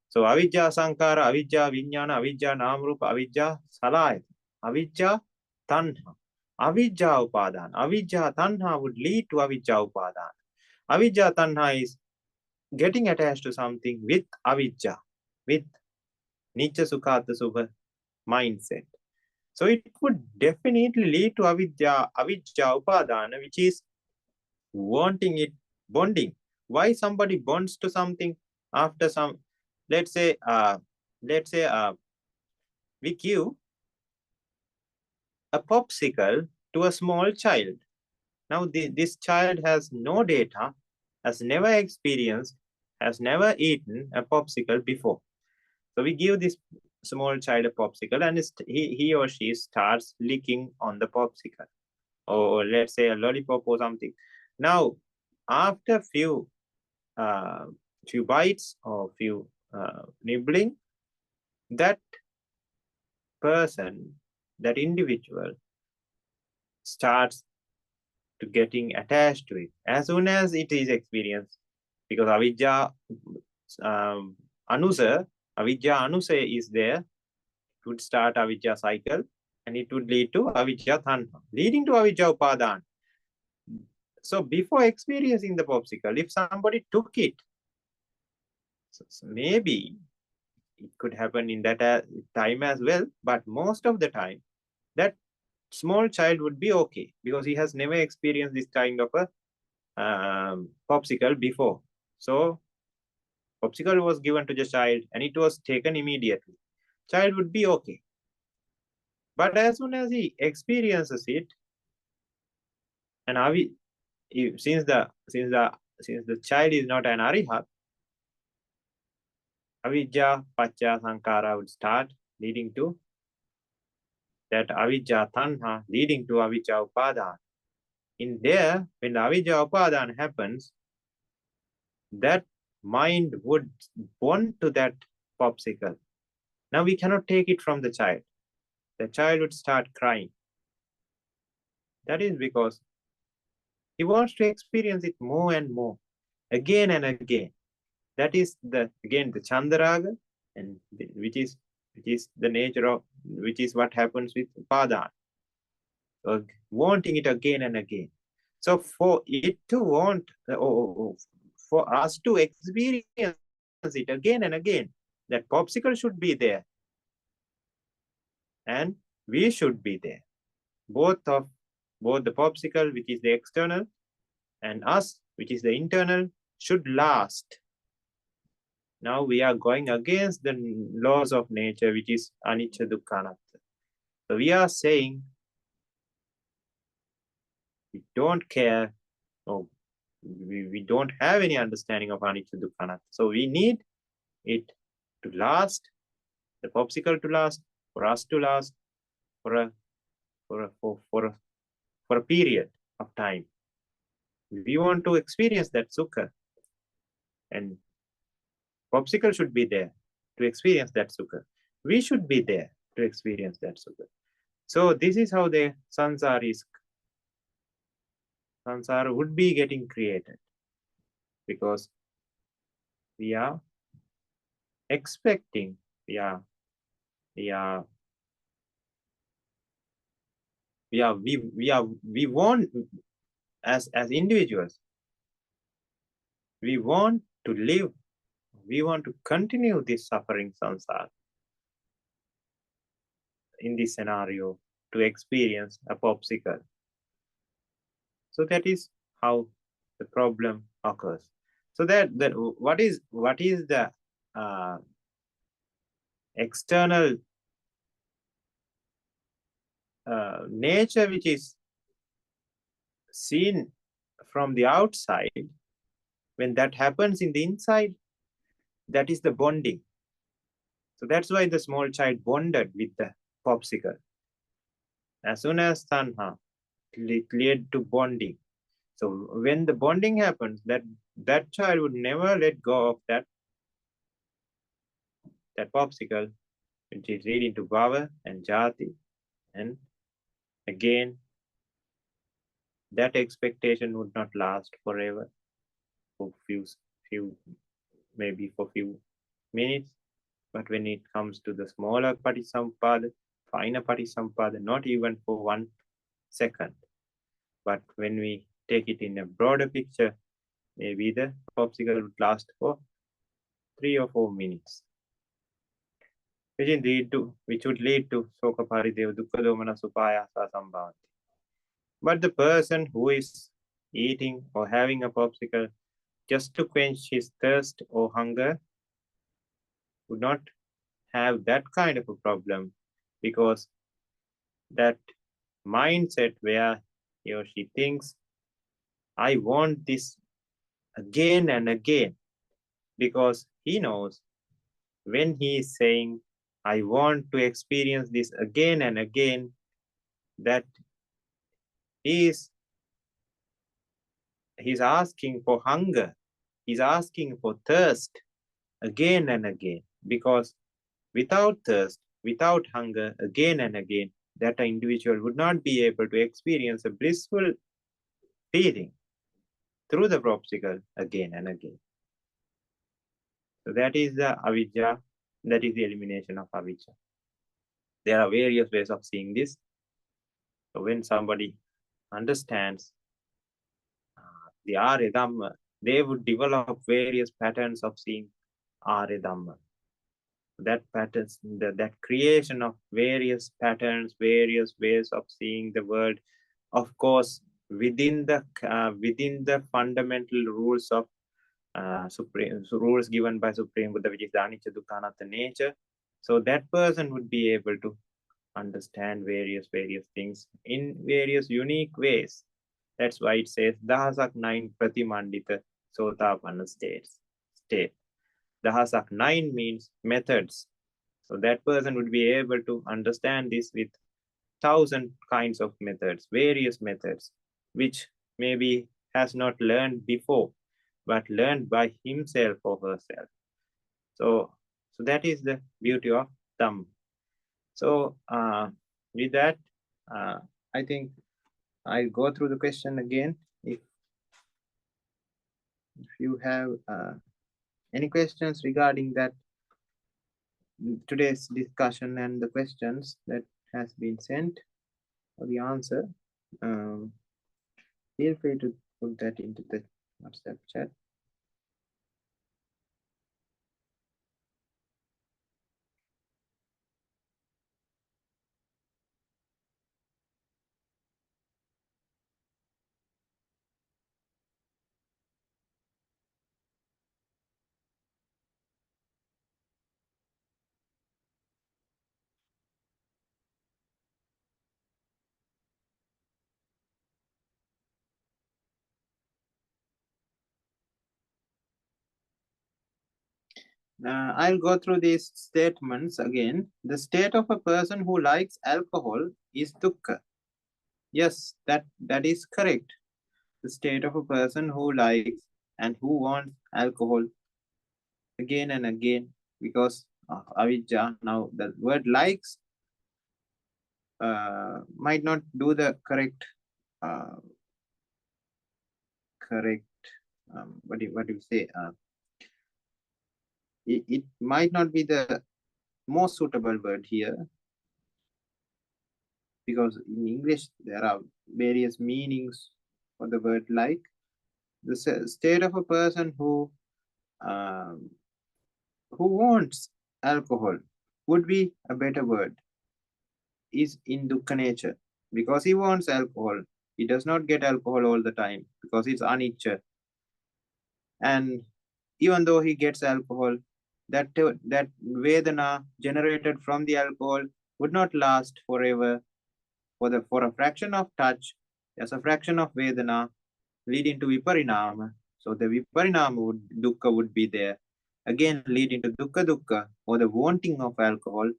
So avidya sankara, avidya vijnana, avidya namrupa, avidya salaya, avidya tanha, avidya upadana. Avidya tanha would lead to avidya upadana. Avidya tanha is getting attached to something with avidya, with nitya sukha subha mindset. So it would definitely lead to avidya upadana, which is wanting it, bonding. Why somebody bonds to something after some, let's say we give a popsicle to a small child. Now this child has no data, has never experienced, has never eaten a popsicle before. So we give this small child a popsicle, and he or she starts licking on the popsicle, or let's say a lollipop or something. Now, after few bites or few nibbling, that person, that individual, starts to getting attached to it as soon as it is experienced, because avidya anusa is there. It would start avidya cycle, and it would lead to avidya tanha, leading to avidya upadana. So before experiencing the popsicle, if somebody took it, so maybe it could happen in that time as well, but most of the time that small child would be okay, because he has never experienced this kind of a popsicle before. So popsicle was given to the child and it was taken immediately. Child would be okay. But as soon as he experiences it, and since the child is not an arihat, avidya pacha sankara would start, leading to that avidya tanha, leading to avidya upadana. In there, when the avidya upadana happens, that mind would bond to that popsicle. Now we cannot take it from the child. The child would start crying. That is because he wants to experience it more and more, again and again. That is the chandaraga, and which is the nature of, which is what happens with upadana. So wanting it again and again. So for it to want, for us to experience it again and again, that popsicle should be there, and we should be there. Both the popsicle, which is the external, and us, which is the internal, should last. Now we are going against the laws of nature, which is anicca dukkha anatta. So we are saying we don't care, or we don't have any understanding of anicca dukkha anatta. So we need it to last, the popsicle to last, for us to last for a period of time. We want to experience that sukha, and popsicle should be there to experience that sukha. We should be there to experience that sukha. So this is how the samsara is samsara would be getting created, because we are expecting, we want, as individuals, we want to live, we want to continue this suffering samsara in this scenario, to experience a popsicle. So that is how the problem occurs. So that what is the external nature which is seen from the outside, when that happens in the inside, that is the bonding. So that's why the small child bonded with the popsicle. As soon as Tanha led to bonding, so when the bonding happens, that child would never let go of that popsicle, which is leading to bhava and jati, and again that expectation would not last forever, for few maybe for few minutes. But when it comes to the smaller patisampada, finer patisampada, not even for 1 second. But when we take it in a broader picture, maybe the popsicle would last for 3 or 4 minutes, which would lead to soka parideva dukkha domana supayasa sambhavanti. But the person who is eating or having a popsicle just to quench his thirst or hunger would not have that kind of a problem, because that mindset where he or she thinks, I want this again and again, because he knows when he is saying, I want to experience this again and again, that he's asking for hunger, he's asking for thirst again and again, because without thirst, without hunger again and again, that individual would not be able to experience a blissful feeling through the popsicle again and again. So that is the avidya, that is the elimination of avidya. There are various ways of seeing this. So when somebody understands the Arya Dhamma, they would develop various patterns of seeing Arya Dhamma. That patterns, that creation of various patterns, various ways of seeing the world, of course, within the fundamental rules of rules given by Supreme Buddha, which is the anicca dukkha anatta nature. So that person would be able to understand various things in various unique ways. That's why it says dahasak 9 pratimandita sotapanna state. Dahasak 9 means methods. So that person would be able to understand this with 1,000 kinds of methods, various methods, which maybe has not learned before, but learned by himself or herself. So that is the beauty of Dhamma. So with that, I think I'll go through the question again. If you have any questions regarding that, today's discussion and the questions that has been sent, or the answer, feel free to put that into the WhatsApp chat. I'll go through these statements again. The state of a person who likes alcohol is dukkha. Yes, that is correct. The state of a person who likes and who wants alcohol again and again because of avijja. Now, the word likes might not do the correct correct, what do you say? It might not be the most suitable word here, because in English there are various meanings for the word, like the state of a person who wants alcohol would be a better word, is in dukkha nature, because he wants alcohol. He does not get alcohol all the time because it's anicca. And even though he gets alcohol, that vedana generated from the alcohol would not last forever. For a fraction of touch, there's a fraction of vedana leading to viparinama. So the viparinama dukkha would be there, again leading to dukkha, or the wanting of alcohol.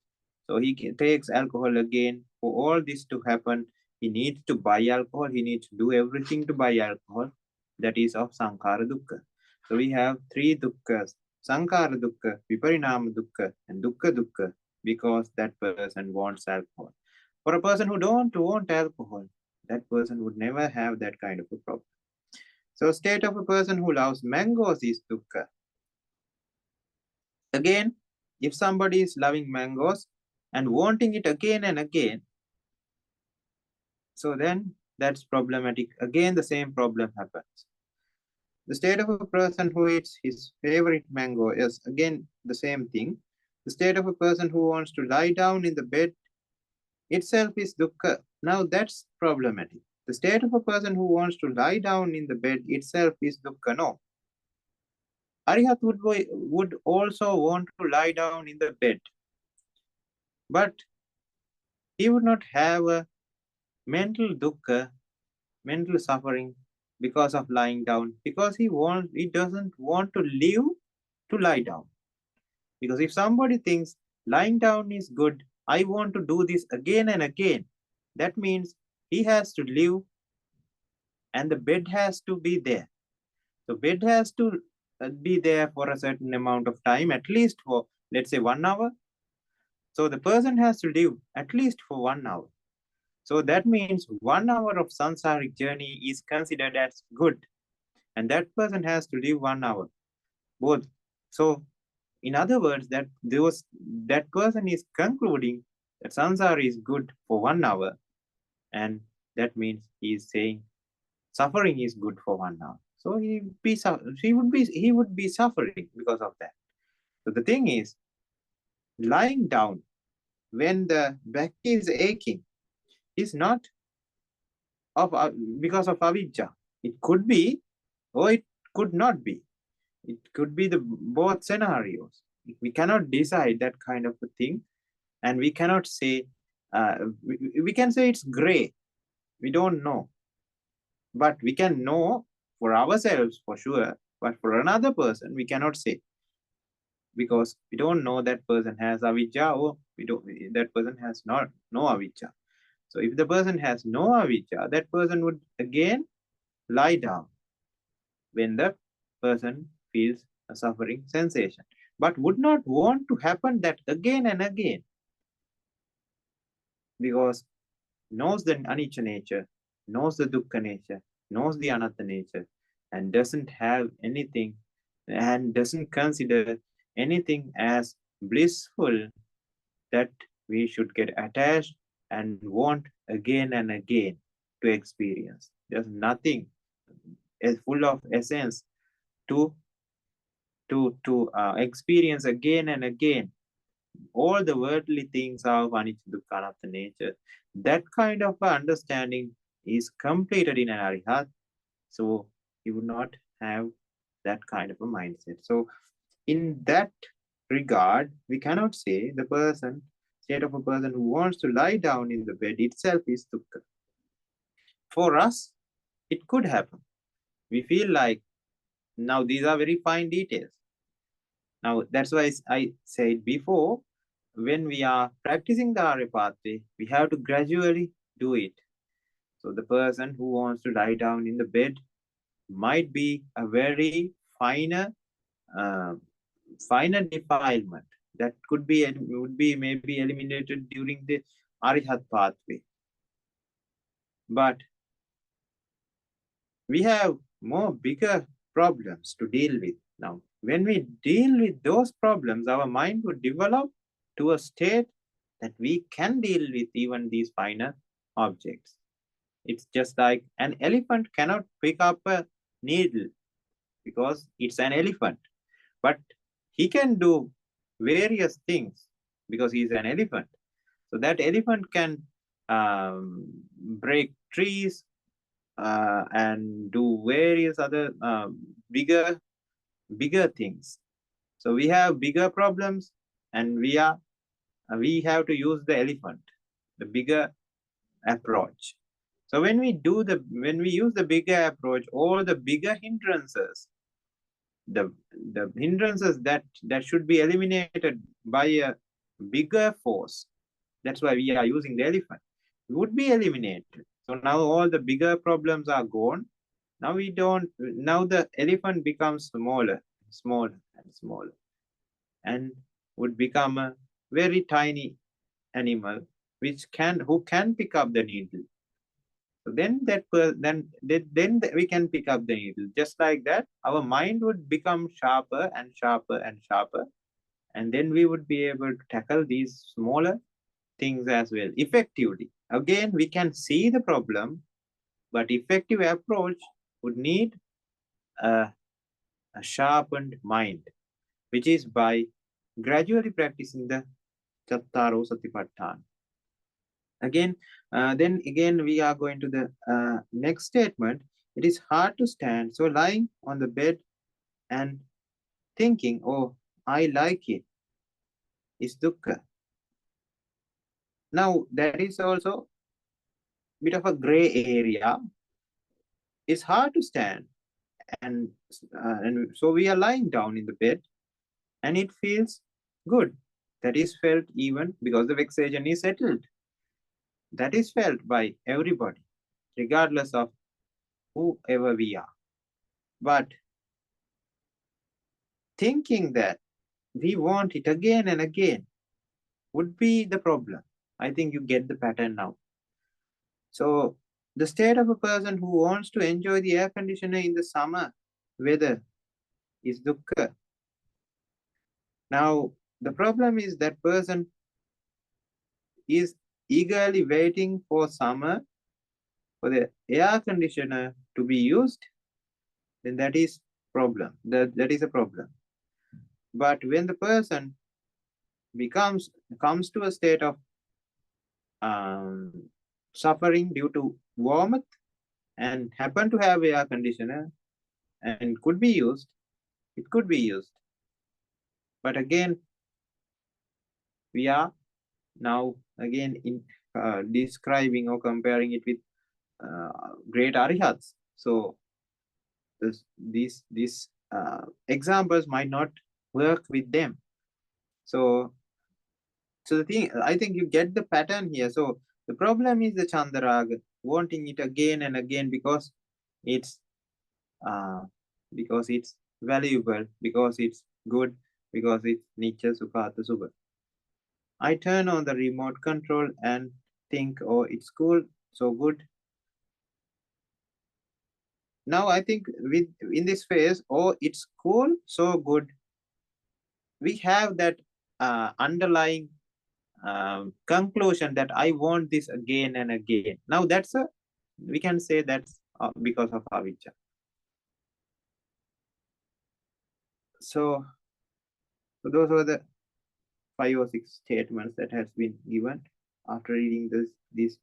So he takes alcohol again. For all this to happen, he needs to buy alcohol. He needs to do everything to buy alcohol. That is of sankhara dukkha. So we have three dukkhas: sankhara dukkha, viparinama dukkha, and dukkha, because that person wants alcohol. For a person who don't want alcohol, that person would never have that kind of a problem. So state of a person who loves mangoes is dukkha. Again, if somebody is loving mangoes and wanting it again and again, so then that's problematic. Again, the same problem happens. The state of a person who eats his favorite mango is again the same thing. The state of a person who wants to lie down in the bed itself is dukkha. Now that's problematic. The state of a person who wants to lie down in the bed itself is dukkha. No. Arihat would also want to lie down in the bed, but he would not have a mental dukkha, mental suffering because of lying down, because he doesn't want to live to lie down. Because if somebody thinks lying down is good, I want to do this again and again, that means he has to live and the bed has to be there. So bed has to be there for a certain amount of time, at least for, let's say, 1 hour. So the person has to live at least for 1 hour. So that means 1 hour of samsaric journey is considered as good. And that person has to live 1 hour. Both. So in other words, that person is concluding that samsara is good for 1 hour. And that means he is saying suffering is good for 1 hour. So he would be suffering because of that. So the thing is, lying down when the back is aching is not because of avijja. It could be, or it could not be. It could be the both scenarios. We cannot decide that kind of a thing, and we cannot say. We can say it's gray. We don't know, but we can know for ourselves for sure. But for another person, we cannot say, because we don't know that person has avijja, or that person has no avijja. So if the person has no avijja, that person would again lie down when the person feels a suffering sensation, but would not want to happen that again and again, because knows the anicca nature, knows the dukkha nature, knows the anatta nature, and doesn't have anything, and doesn't consider anything as blissful that we should get attached and want again and again to experience. There's nothing is full of essence to experience again and again. All the worldly things of anicca dukkha anatta nature. That kind of understanding is completed in an arihat. So he would not have that kind of a mindset. So in that regard, we cannot say the state of a person who wants to lie down in the bed itself is dukkha. For us, it could happen. We feel like, now these are very fine details. Now that's why I said before, when we are practicing the Arya pathway, we have to gradually do it. So the person who wants to lie down in the bed might be a very finer defilement that would be maybe eliminated during the Arihat pathway. But we have more bigger problems to deal with. Now, when we deal with those problems, our mind would develop to a state that we can deal with even these finer objects. It's just like an elephant cannot pick up a needle because it's an elephant, but he can do various things because he's an elephant. So that elephant can break trees and do various other bigger things. So we have bigger problems, and we have to use the elephant, the bigger approach. So when we use the bigger approach, all the bigger hindrances, the hindrances that should be eliminated by a bigger force, that's why we are using the elephant, would be eliminated. So now all the bigger problems are gone. Now the elephant becomes smaller and smaller, and would become a very tiny animal who can pick up the needle. So then we can pick up the needle. Just like that, our mind would become sharper and sharper and sharper, and then we would be able to tackle these smaller things as well effectively. Again, we can see the problem, but effective approach would need a sharpened mind, which is by gradually practicing the Chattaro Satipatthana. Then again, we are going to the next statement. It is hard to stand. So lying on the bed and thinking, oh, I like it, is dukkha. Now, that is also a bit of a gray area. It's hard to stand. And so we are lying down in the bed and it feels good. That is felt even because the vexation is settled. That is felt by everybody, regardless of whoever we are. But thinking that we want it again and again would be the problem. I think you get the pattern now. So the state of a person who wants to enjoy the air conditioner in the summer weather is dukkha. Now, the problem is that person is eagerly waiting for summer, for the air conditioner to be used, then that is problem. That is a problem. But when the person comes to a state of suffering due to warmth and happen to have air conditioner and could be used, it could be used. But again, we are now again in describing or comparing it with great arihats. So these examples might not work with them. So the thing, I think you get the pattern here. So the problem is the Chandaraga, wanting it again and again because it's valuable, because it's good, because it's Nitya Sukhatha Subha. I turn on the remote control and think, oh, it's cool, so good. Now I think in this phase, oh, it's cool, so good, we have that underlying conclusion that I want this again and again. Now we can say that's because of avijja. So those were the 5 or 6 statements that has been given after reading these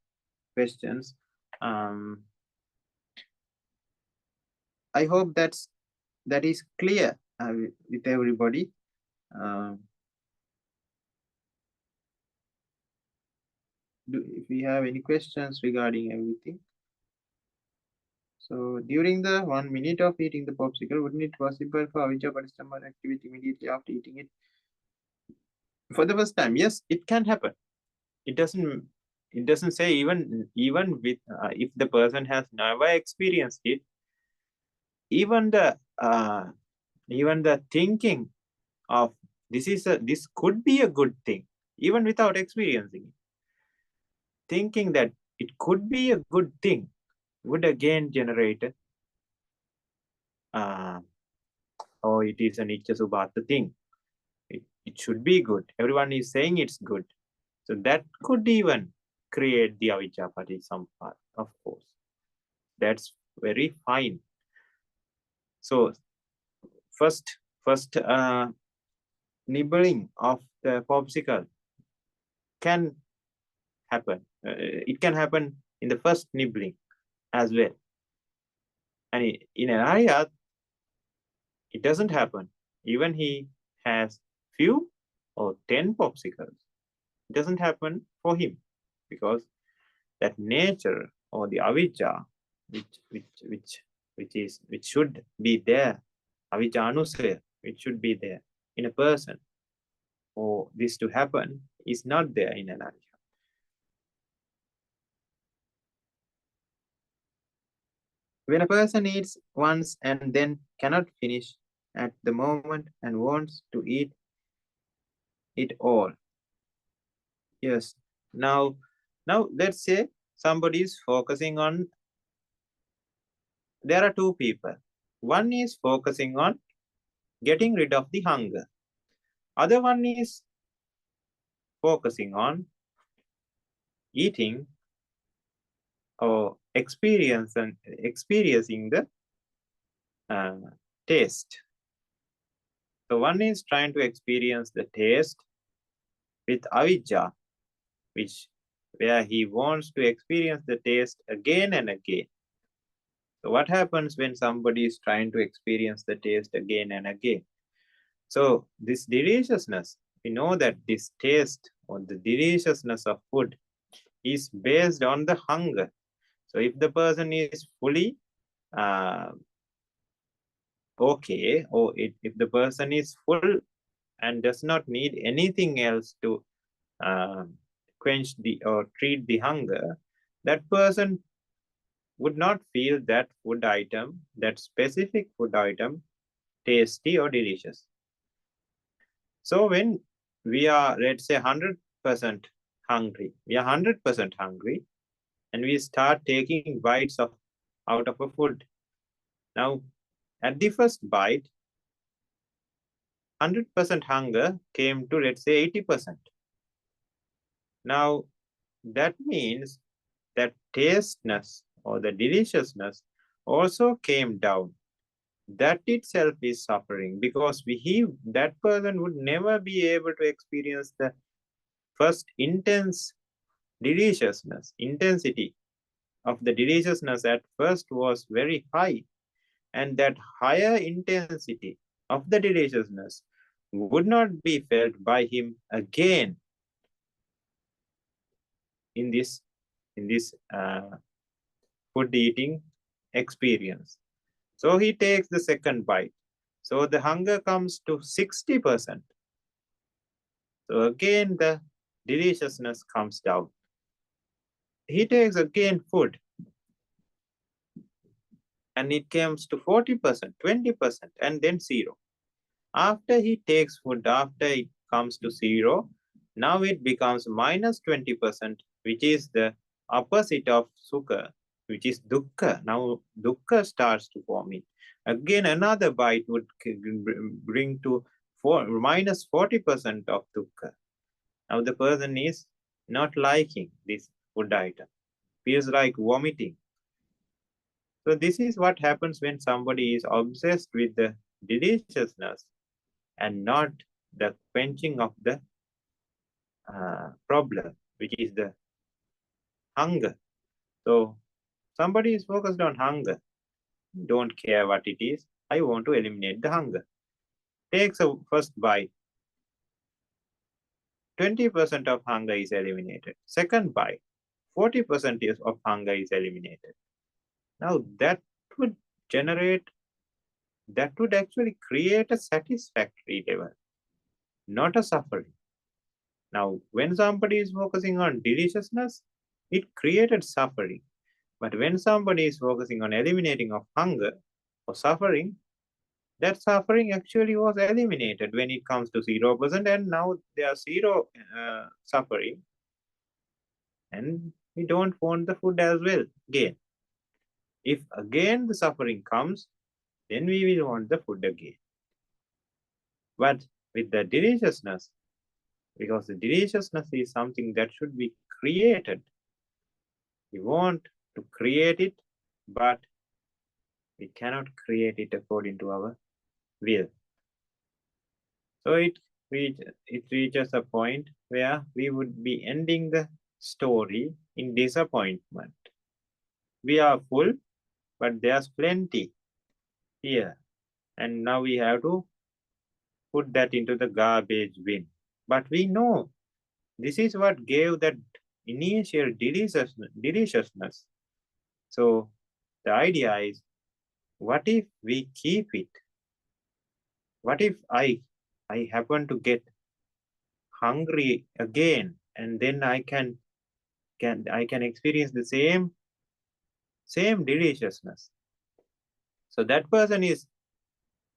questions. I hope that is clear with everybody. If we have any questions regarding everything. So during the 1 minute of eating the popsicle, wouldn't it possible for avijja paristhamma activity immediately after eating it for the first time? Yes, it can happen. It doesn't say even with if the person has never experienced it, even the thinking of this could be a good thing, even without experiencing it, thinking that it could be a good thing would again generate oh, it is a Nitya Subhata thing. It should be good. Everyone is saying it's good. So that could even create the avijja patisampad, of course. That's very fine. So first nibbling of the popsicle can happen. It can happen in the first nibbling as well. And in an ayat, it doesn't happen. Even he has few or 10 popsicles, it doesn't happen for him, because that nature or the avijja, which should be there, avijja anusaya, which should be there in a person, for this to happen, is not there in an avijja. When a person eats once and then cannot finish at the moment and wants to eat it all. Yes. Now let's say somebody is focusing on, there are two people. One is focusing on getting rid of the hunger. Other one is focusing on eating or experiencing the taste. So one is trying to experience the taste with avijja, where he wants to experience the taste again and again. So what happens when somebody is trying to experience the taste again and again? So this deliciousness, we know that this taste or the deliciousness of food is based on the hunger. So if the person is fully okay, or if the person is full and does not need anything else to quench or treat the hunger, that person would not feel that food item, that specific food item, tasty or delicious. So when we are, let's say, 100% hungry, we are 100% hungry, and we start taking bites out of a food. Now, at the first bite, 100% hunger came to, let's say, 80%. Now, that means that tasteness or the deliciousness also came down. That itself is suffering, because that person would never be able to experience the first intense deliciousness. Intensity of the deliciousness at first was very high, and that higher intensity of the deliciousness would not be felt by him again in this food eating experience. So he takes the second bite. So the hunger comes to 60%. So again the deliciousness comes down. He takes again food, and it comes to 40%, 20%, and then 0. After he takes food, after it comes to 0, now it becomes minus 20%, which is the opposite of sukha, which is dukkha. Now dukkha starts to form in. Again, another bite would bring to minus 40% of dukkha. Now the person is not liking this food item, feels like vomiting. So this is what happens when somebody is obsessed with the deliciousness and not the quenching of the problem, which is the hunger. So somebody is focused on hunger. Don't care what it is. I want to eliminate the hunger. Takes a first bite. 20% of hunger is eliminated. Second bite, 40% of hunger is eliminated. Now that would actually create a satisfactory level, not a suffering. Now, when somebody is focusing on deliciousness, it created suffering. But when somebody is focusing on eliminating of hunger or suffering, that suffering actually was eliminated when it comes to 0%, and now there are 0 suffering. And we don't want the food as well again. If again the suffering comes, then we will want the food again. But with the deliciousness, because the deliciousness is something that should be created, we want to create it, but we cannot create it according to our will. So it reaches a point where we would be ending the story in disappointment. We are full, but there's plenty here. And now we have to put that into the garbage bin. But we know this is what gave that initial deliciousness. So the idea is, what if we keep it? What if I happen to get hungry again, and then I can experience the same deliciousness? So that person is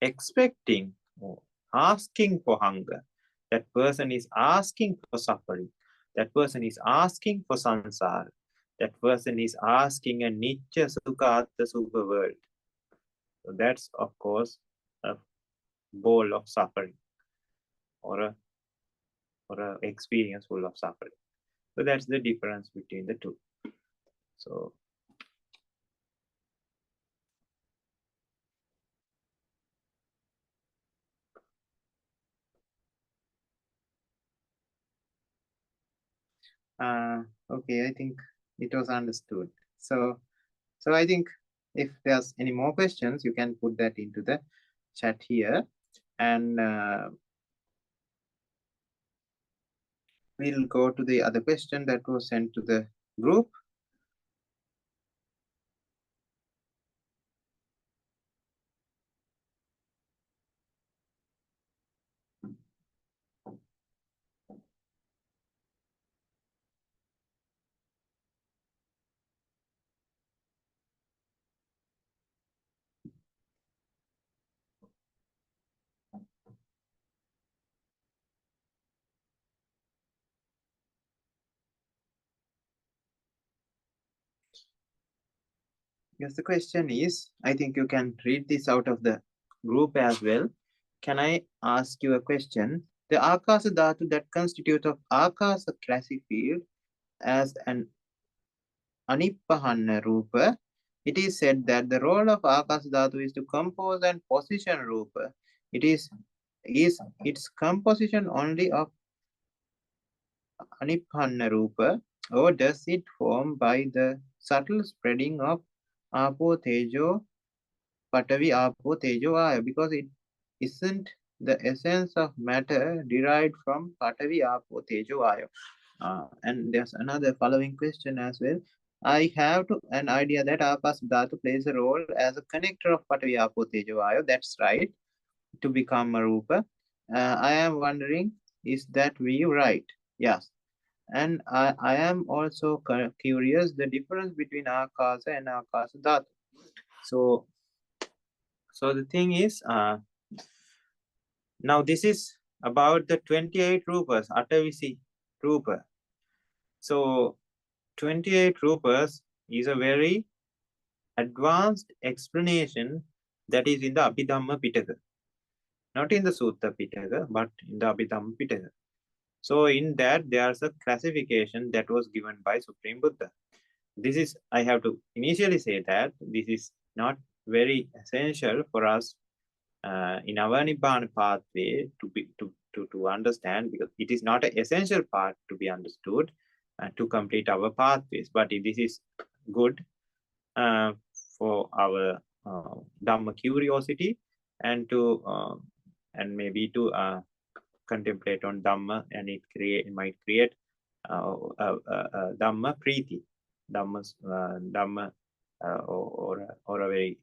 expecting or asking for hunger. That person is asking for suffering. That person is asking for samsara. That person is asking a nitya sukha atta sukha world. So that's of course a bowl of suffering, or a experience full of suffering. So that's the difference between the two. So okay, I think it was understood. So I think if there's any more questions, you can put that into the chat here, and we'll go to the other question that was sent to the group. Yes, the question is, I think you can read this out of the group as well. Can I ask you a question? The Akasa Dhatu that constitutes of Akasa classic field as an Anippahanna Rupa, it is said that the role of Akasa Dhatu is to compose and position Rupa. Is its composition only of Anippahanna Rupa, or does it form by the subtle spreading of Apo Tejo, Patavi Apo Tejo Aya? Because it isn't the essence of matter derived from Patavi Apo Tejo Aya. And there's another following question as well. I have an idea that Akasa Dhatu plays a role as a connector of Patavi Apo Tejo Aya. That's right, to become a Rupa. I am wondering, is that view right? Yes. And I am also curious the difference between Akasa and Akasa Dhatu. So the thing is, now this is about the 28 Rupas, Atavisi Rupa. So 28 Rupas is a very advanced explanation that is in the Abhidhamma Pitaka. Not in the Sutta Pitaka, but in the Abhidhamma Pitaka. So in that, there's a classification that was given by Supreme Buddha. This is, I have to initially say that this is not very essential for us in our Nibbana pathway to understand, because it is not an essential part to be understood to complete our pathways. But this is good for our Dhamma curiosity, and to and maybe to contemplate on Dhamma, and it might create Dhamma Preeti, Dhamma or a very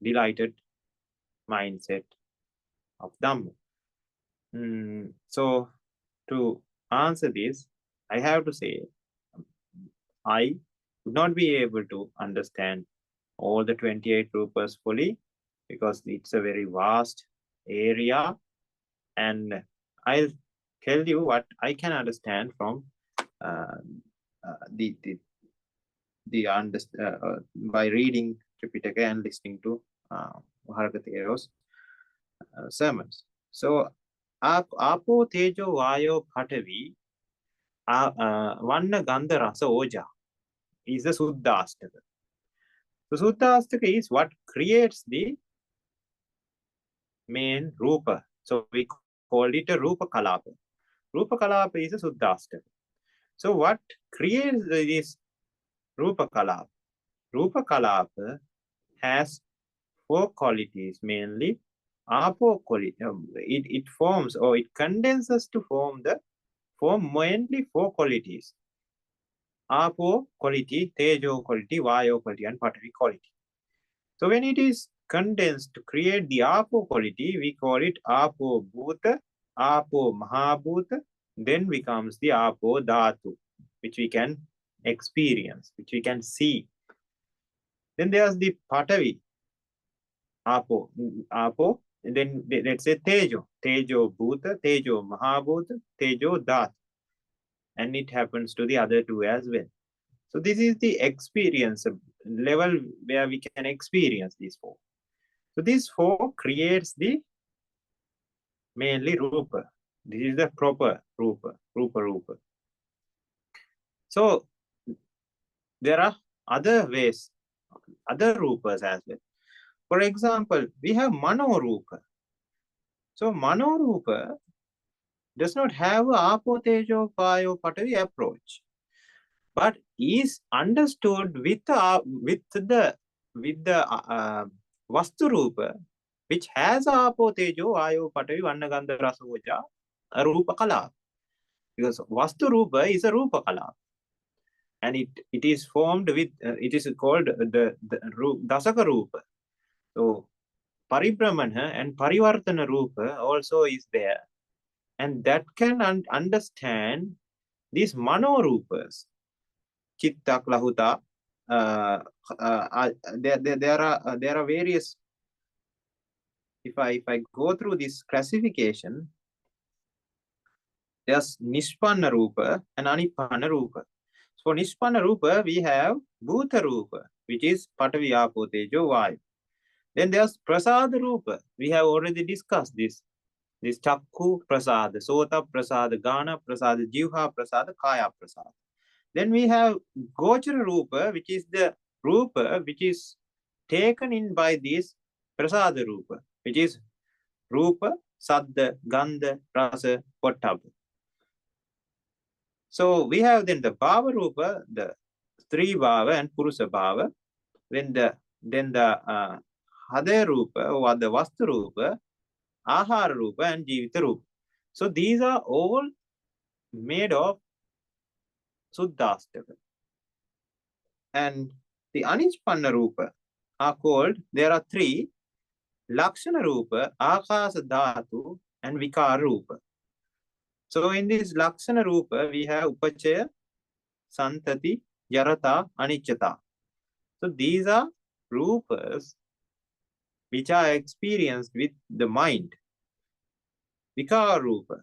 delighted mindset of Dhamma. So to answer this, I have to say, I would not be able to understand all the 28 Rupas fully, because it's a very vast area, and I'll tell you what I can understand from by reading Tripitaka and listening to Thero's sermons. So, Apo, Tejo, Vayo, Patavi, Vanna, Gandha, Rasa, Oja is the Suddhastaka. So, Suddhastaka is what creates the main Rupa. So, we call it a Rupa Kalapa. Rupa Kalapa is a Suddhastaka. So, what creates this Rupa Kalapa? Rupa Kalapa has 4 qualities mainly. Apo quality, it forms or it condenses to form mainly 4 qualities. Apo quality, Tejo quality, Vayo quality, and Patavi quality. So when it is condensed to create the Apo quality, we call it Apo Bhuta, Apo Mahabhuta, then becomes the Apo Dhatu, which we can experience, which we can see. Then there's the Patavi, Apo, and then let's say Tejo Bhuta, Tejo Mahabhuta, Tejo Dhatu. And it happens to the other 2 as well. So this is the experience level where we can experience these 4. So these 4 creates the mainly Rupa. This is the proper Rupa. So there are other ways, other Rupas as well. For example, we have Mano Rupa. So Mano Rupa does not have a Apo, Tejo, Vayo, Patavi approach, but is understood with the Vastu Rupa, which has Apo, Tejo, Vayo, Patavi, Vanna, Gandha, Rasa, Oja, a Rupa Kala. Because Vastu Rupa is a Rupa Kala. And it is formed with, it is called the Dasaka Rupa. So Paribramana and Parivartana Rupa also is there. And that can understand these Mano Rupas. Chitta, Klahuta, there are various. If I go through this classification, there's Nishpanna Rupa and Anipanna Rupa. So for Nishpanna Rupa, we have Bhuta Rupa, which is Patavi, Apo, Tejo, Vayu. Then there's Prasada Rupa. We have already discussed this. This Chakku Prasada, Sota Prasada, Gana Prasada, Jivha Prasada, Kaya Prasada. Then we have Gochara Rupa, which is the Rupa which is taken in by this Prasada Rupa, which is Rupa, Saddha, Gandha, Rasa, Pottabha. So we have then the Bhava Rupa, the Stri Bhava and Purusa Bhava. Then the Hade Rupa or the Vastu Rupa, Ahara Rupa and Jivita Rupa. So these are all made of Suddhastaka. And the Anishpanna Rupa are called, there are 3, Lakshana Rupa, Akasa Dhatu, and Vikara Rupa. So in this Lakshana Rupa, we have Upachaya, Santati, Jarata, Anichata. So these are Rupas which are experienced with the mind. Vikara Rupa,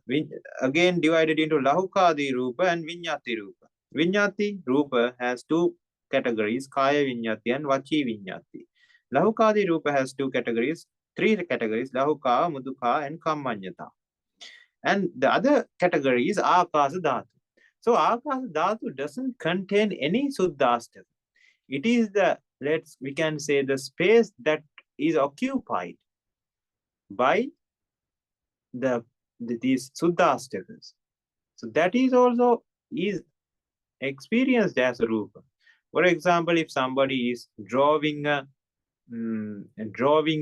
again divided into Lahukadi Rupa and Vinyati Rupa. Vinyati Rupa has 2 categories, Kaya Vinyati and Vachi Vinyati. Lahukadi Rupa has 2 categories, 3 categories, Lahuka, Mudukha and Kammanyata. And the other category is Akasa Dhatu. So Akasa Dhatu doesn't contain any Suddhastaka. It is the, we can say the space that is occupied by these Suddhastakas. So that is also is experienced as a Rupa. For example, if somebody is drawing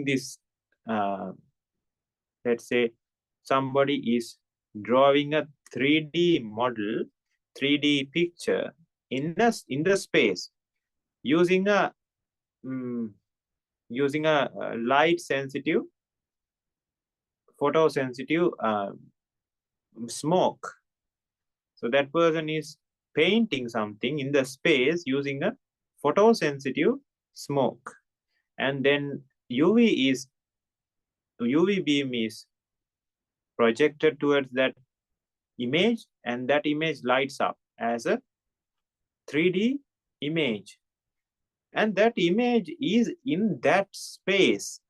this, let's say somebody is drawing a 3D model, 3D picture in the space using a light sensitive, photosensitive smoke. So that person is painting something in the space using a photosensitive smoke, and then UV beam is projected towards that image, and that image lights up as a 3D image, and that image is in that space.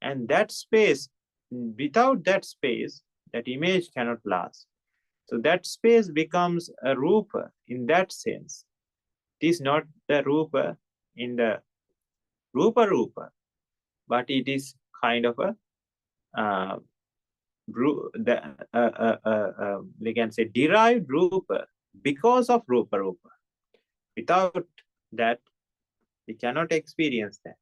And that space, without that space, that image cannot last. So that space becomes a Rupa in that sense. It is not the Rupa in the Rupa, but it is kind of a we can say derived Rupa because of Rupa. Without that, we cannot experience that.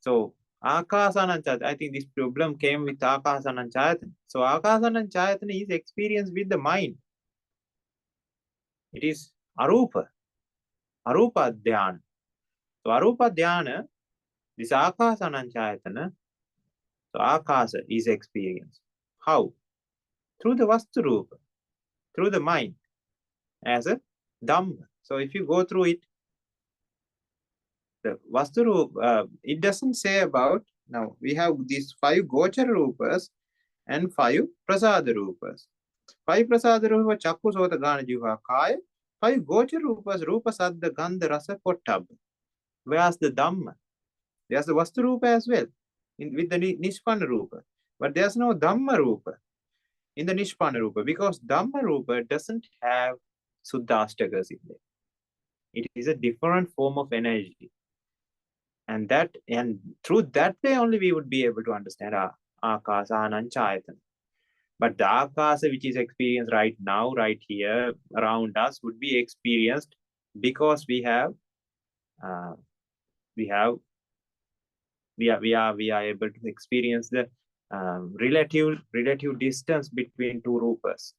So Akasananchayatana, I think this problem came with Akasananchayatana. So Akasananchayatana is experienced with the mind. It is Arupa Dhyana. So Arupa Dhyana, this Akasananchayatana, so Akasa is experienced. How? Through the Vastu Rupa, through the mind, as a Dhamma. So if you go through it, the Vastu Rupa, it doesn't say about, now we have these 5 Gochara Rupas and 5 Prasada Rupas. 5 Prasada Rupa, Chakku Sota Gana Jiva Kaya, 5 Gochara Rupas, Rupa Saddha Gandha Rasa Pottabha. Whereas the Dhamma, there's the Vastu Rupa as well, with the Nishpanna Rupa. But there's no Dhamma Rupa in the Nishpanna Rupa, because Dhamma Rupa doesn't have Suddhastakas in there. It is a different form of energy. And through that way only we would be able to understand Akasa Ananchayatana. But the Akasa which is experienced right now, right here around us, would be experienced because we are able to experience the relative distance between 2 Rupas.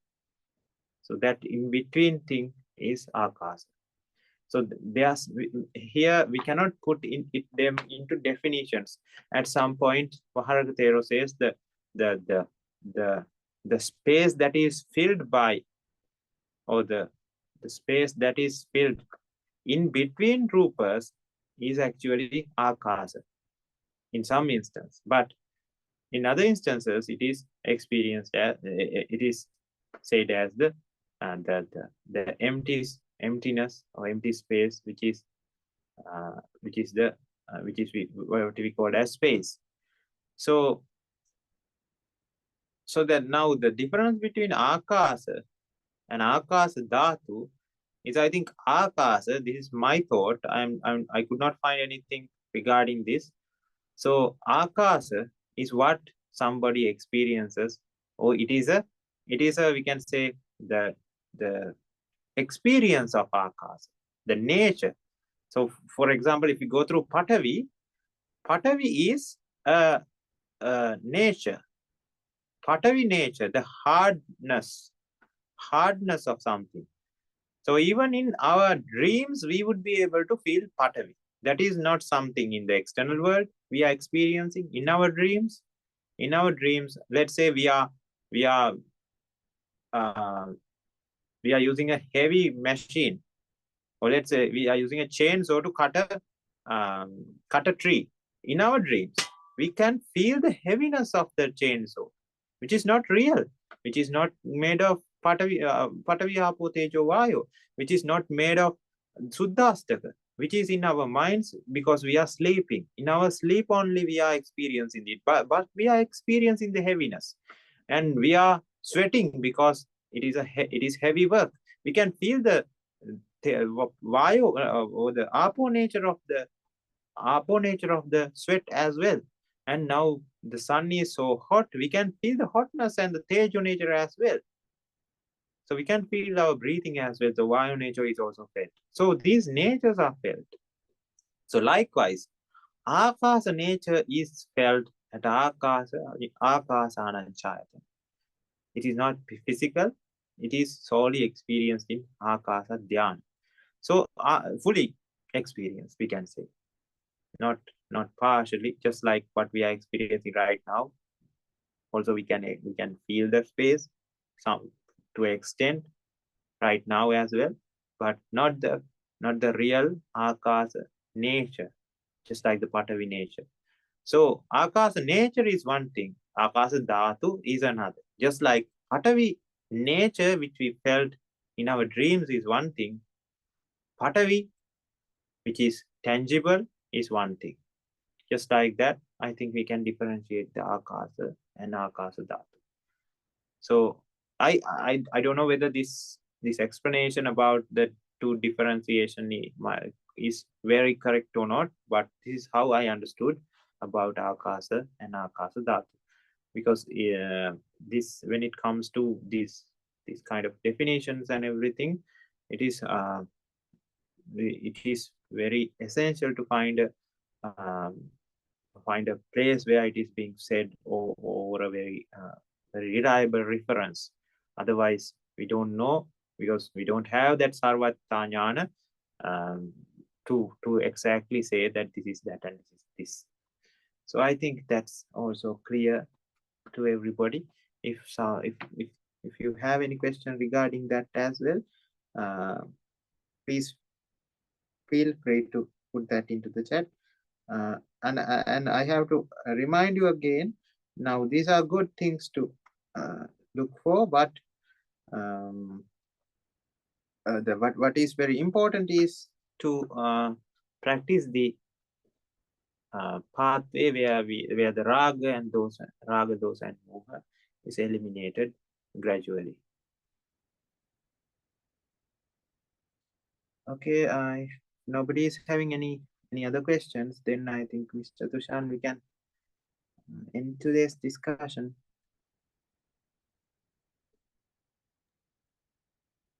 So that in between thing is Akasa. So here we cannot put them into definitions. At some point, Thero says the space that is filled by, or the space that is filled in between Rupas is actually Akasa in some instance. But in other instances, it is experienced as, it is said as the emptiness or empty space, which is what we call as space. So that now the difference between Akasa and Akasa Dhatu is, I think Akasa, this is my thought, I could not find anything regarding this. So Akasa is what somebody experiences, or it is a we can say the experience of Akasa, the nature. So for example, if you go through Patavi is a nature. Patavi nature, the hardness of something. So even in our dreams, we would be able to feel Patavi. That is not something in the external world we are experiencing. In our dreams, let's say we are using a heavy machine, or let's say we are using a chainsaw to cut a tree. In our dreams, we can feel the heaviness of the chainsaw, which is not real, which is not made of Patavi Apo Tejo Vayu, which is not made of Suddhastaka, which is in our minds because we are sleeping. In our sleep only we are experiencing it, but we are experiencing the heaviness, and we are sweating because it is heavy work. We can feel the Vayu or the Apo nature of the sweat as well. And now the sun is so hot, we can feel the hotness and the Tejo nature as well. So we can feel our breathing as well. The Vayu nature is also felt. So these natures are felt. So likewise, Akasa nature is felt at Akasa Ananchayatana. It is not physical. It is solely experienced in Akasa Dhyana. So fully experienced, we can say. Not partially, just like what we are experiencing right now. Also, we can feel the space to an extent right now as well, but not the real Akasa nature, just like the Patavi nature. So Akasa nature is one thing, Akasa Dhatu is another. Just like Patavi nature, which we felt in our dreams, is one thing. Patavi, which is tangible, is one thing. Just like that, I think we can differentiate the Akasa and Akasa Dhatu. So I don't know whether this explanation about the two differentiation is very correct or not, but this is how I understood about Akasa and Akasa Dhatu. Because this, when it comes to this kind of definitions and everything, it is very essential to find a place where it is being said, or a very reliable reference. Otherwise, we don't know, because we don't have that sarvata jnana to exactly say that this is that and this is this. So I think that's also clear to everybody. If you have any question regarding that as well, please feel free to put that into the chat. And I have to remind you again, now these are good things to look for, but what is very important is to practice the pathway where the raga and dosa and moha is eliminated gradually. Okay, if nobody is having any other questions, then I think Mr. Tushan, we can end today's discussion.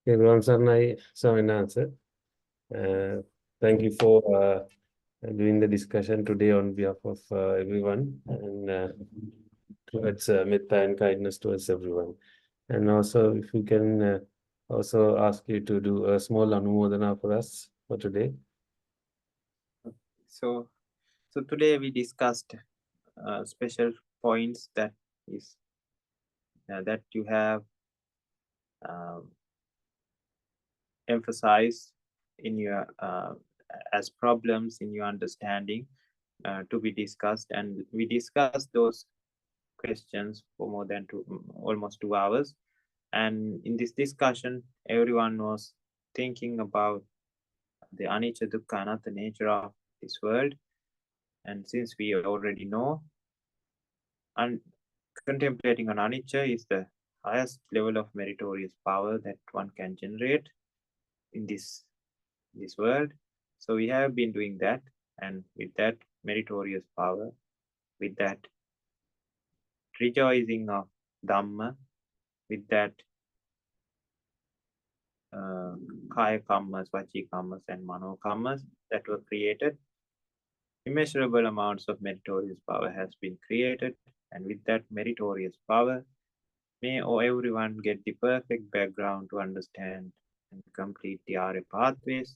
Everyone, Sarnai, answer. Thank you for doing the discussion today on behalf of everyone, and towards metta and kindness towards everyone. And also, if we can also ask you to do a small anumodana for us for today. So today we discussed special points that is that you have emphasized in your as problems in your understanding to be discussed, and we discussed those questions for more than almost 2 hours. And in this discussion, everyone was thinking about the anicca, dukkha, anatta nature of this world. And since we already know, and contemplating on anicca is the highest level of meritorious power that one can generate in this world. So we have been doing that, and with that meritorious power, with that rejoicing of Dhamma, with that kaya kammas, vachi kammas, and mano kammas that were created, immeasurable amounts of meritorious power has been created. And with that meritorious power, may everyone get the perfect background to understand and complete the Arya pathways,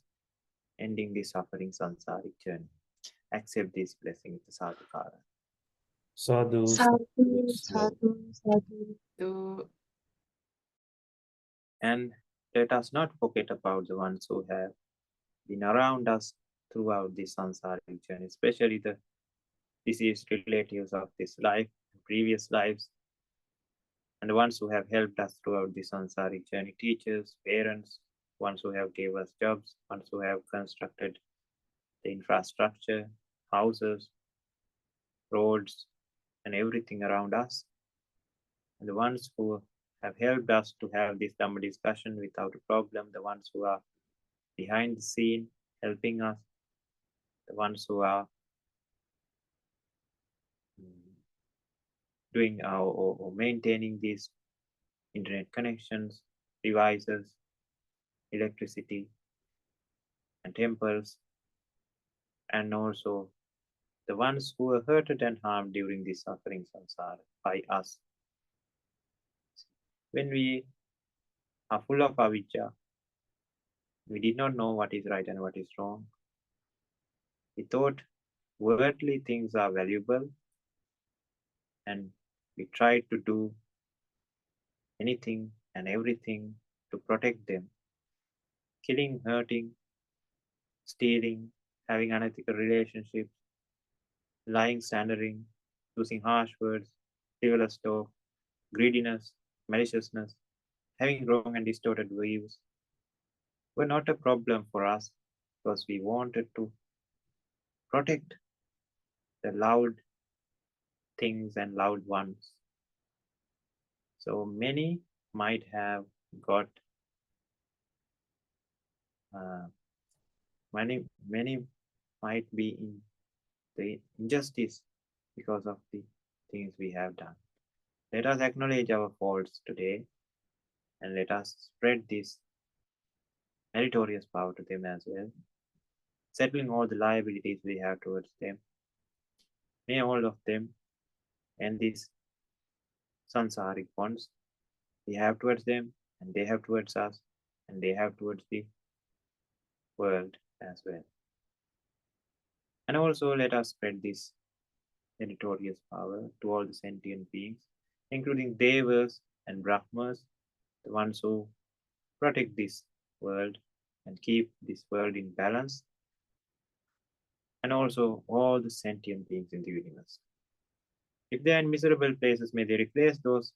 ending the suffering samsaric journey. Accept this blessing with the sadhukara. Sadhu, Sadhu, sadhu, sadhu. And let us not forget about the ones who have been around us throughout this samsaric journey, especially the deceased relatives of this life, previous lives, and the ones who have helped us throughout the samsaric journey, teachers, parents, ones who have gave us jobs, ones who have constructed the infrastructure, houses, roads, and everything around us, and the ones who have helped us to have this Dhamma discussion without a problem, the ones who are behind the scene helping us, the ones who are doing or maintaining these internet connections, devices, electricity, and temples, and also the ones who were hurted and harmed during this suffering samsara by us. When we are full of avijja, we did not know what is right and what is wrong. We thought worldly things are valuable, and we tried to do anything and everything to protect them. Killing, hurting, stealing, having unethical relationships, lying, slandering, using harsh words, frivolous talk, greediness, maliciousness, having wrong and distorted views were not a problem for us, because we wanted to protect the loud things and loud ones. So many might have got many might be in the injustice because of the things we have done. Let us acknowledge our faults today and let us spread this meritorious power to them as well, settling all the liabilities we have towards them. May all of them end these sansaric bonds we have towards them, and they have towards us, and they have towards the world as well. And also let us spread this meritorious power to all the sentient beings, including Devas and Brahmas, the ones who protect this world and keep this world in balance, and also all the sentient beings in the universe. If they are in miserable places, may they replace those,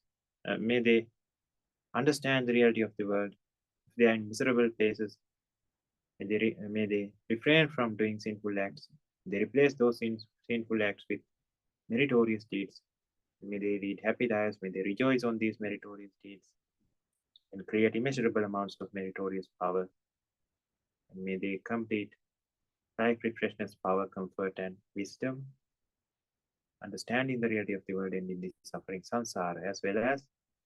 may they understand the reality of the world. If they are in miserable places, may they refrain from doing sinful acts. They replace those sinful acts with meritorious deeds. May they lead happy lives, may they rejoice on these meritorious deeds and create immeasurable amounts of meritorious power. And may they complete life refreshness, power, comfort, and wisdom, understanding the reality of the world and in this suffering samsara, as well as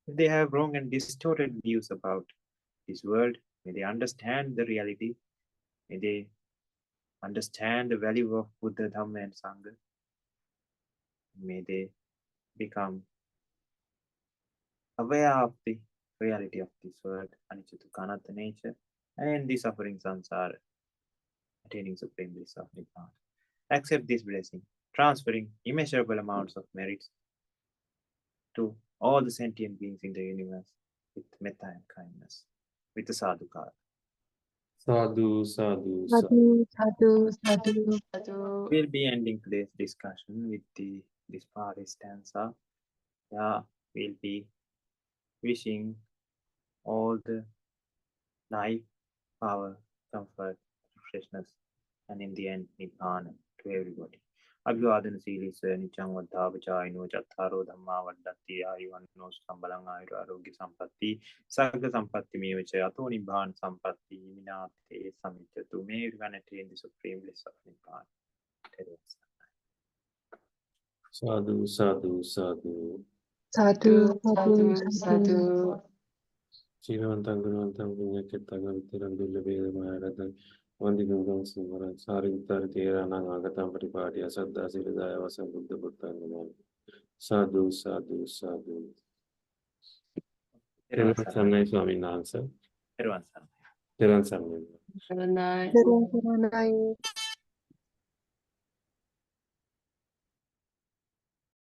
if they have wrong and distorted views about this world, may they understand the reality, may they understand the value of Buddha, Dhamma, and Sangha. May they become aware of the reality of this world, anicca, dukkha, anatta nature, and the suffering samsara, attaining supreme bliss of Nibbana. Accept this blessing, transferring immeasurable amounts of merits to all the sentient beings in the universe with metta and kindness, with the sadhukara. Sadhu, sadhu, sadhu. Sadhu, sadhu, sadhu. We'll be ending today's discussion with this Pali stanza. Yeah, we'll be wishing all the life, power, comfort, freshness, and in the end, Nibbana to everybody. Abhivadana Silis Nichang Vadhavachayano Chattaro Dhamma Vaddati Ayuvanno Sambalang Ayura Arogya Sampatti Sagga Sampatti Mevacha Ato Nibbana Sampatti Minate Samichatu. May everyone attain the supreme bliss of Nibbana. Thero. Sadhu, sadhu, sadhu. Sadhu, sadhu, sadhu. Chiravantang, Gunavantam, Punyakirtagam, Tiram, Dullabheda, Mayadatam, Vandikundam, Simharan, Sarintar, Theranang, Agatam, Paripadiya, Saddha, Siridaya, Vasam, Buddha, Buddha, Sadhu, sadhu, sadhu. Thero Samnai Swami answer. Thero. Thero Samnai. Saranai.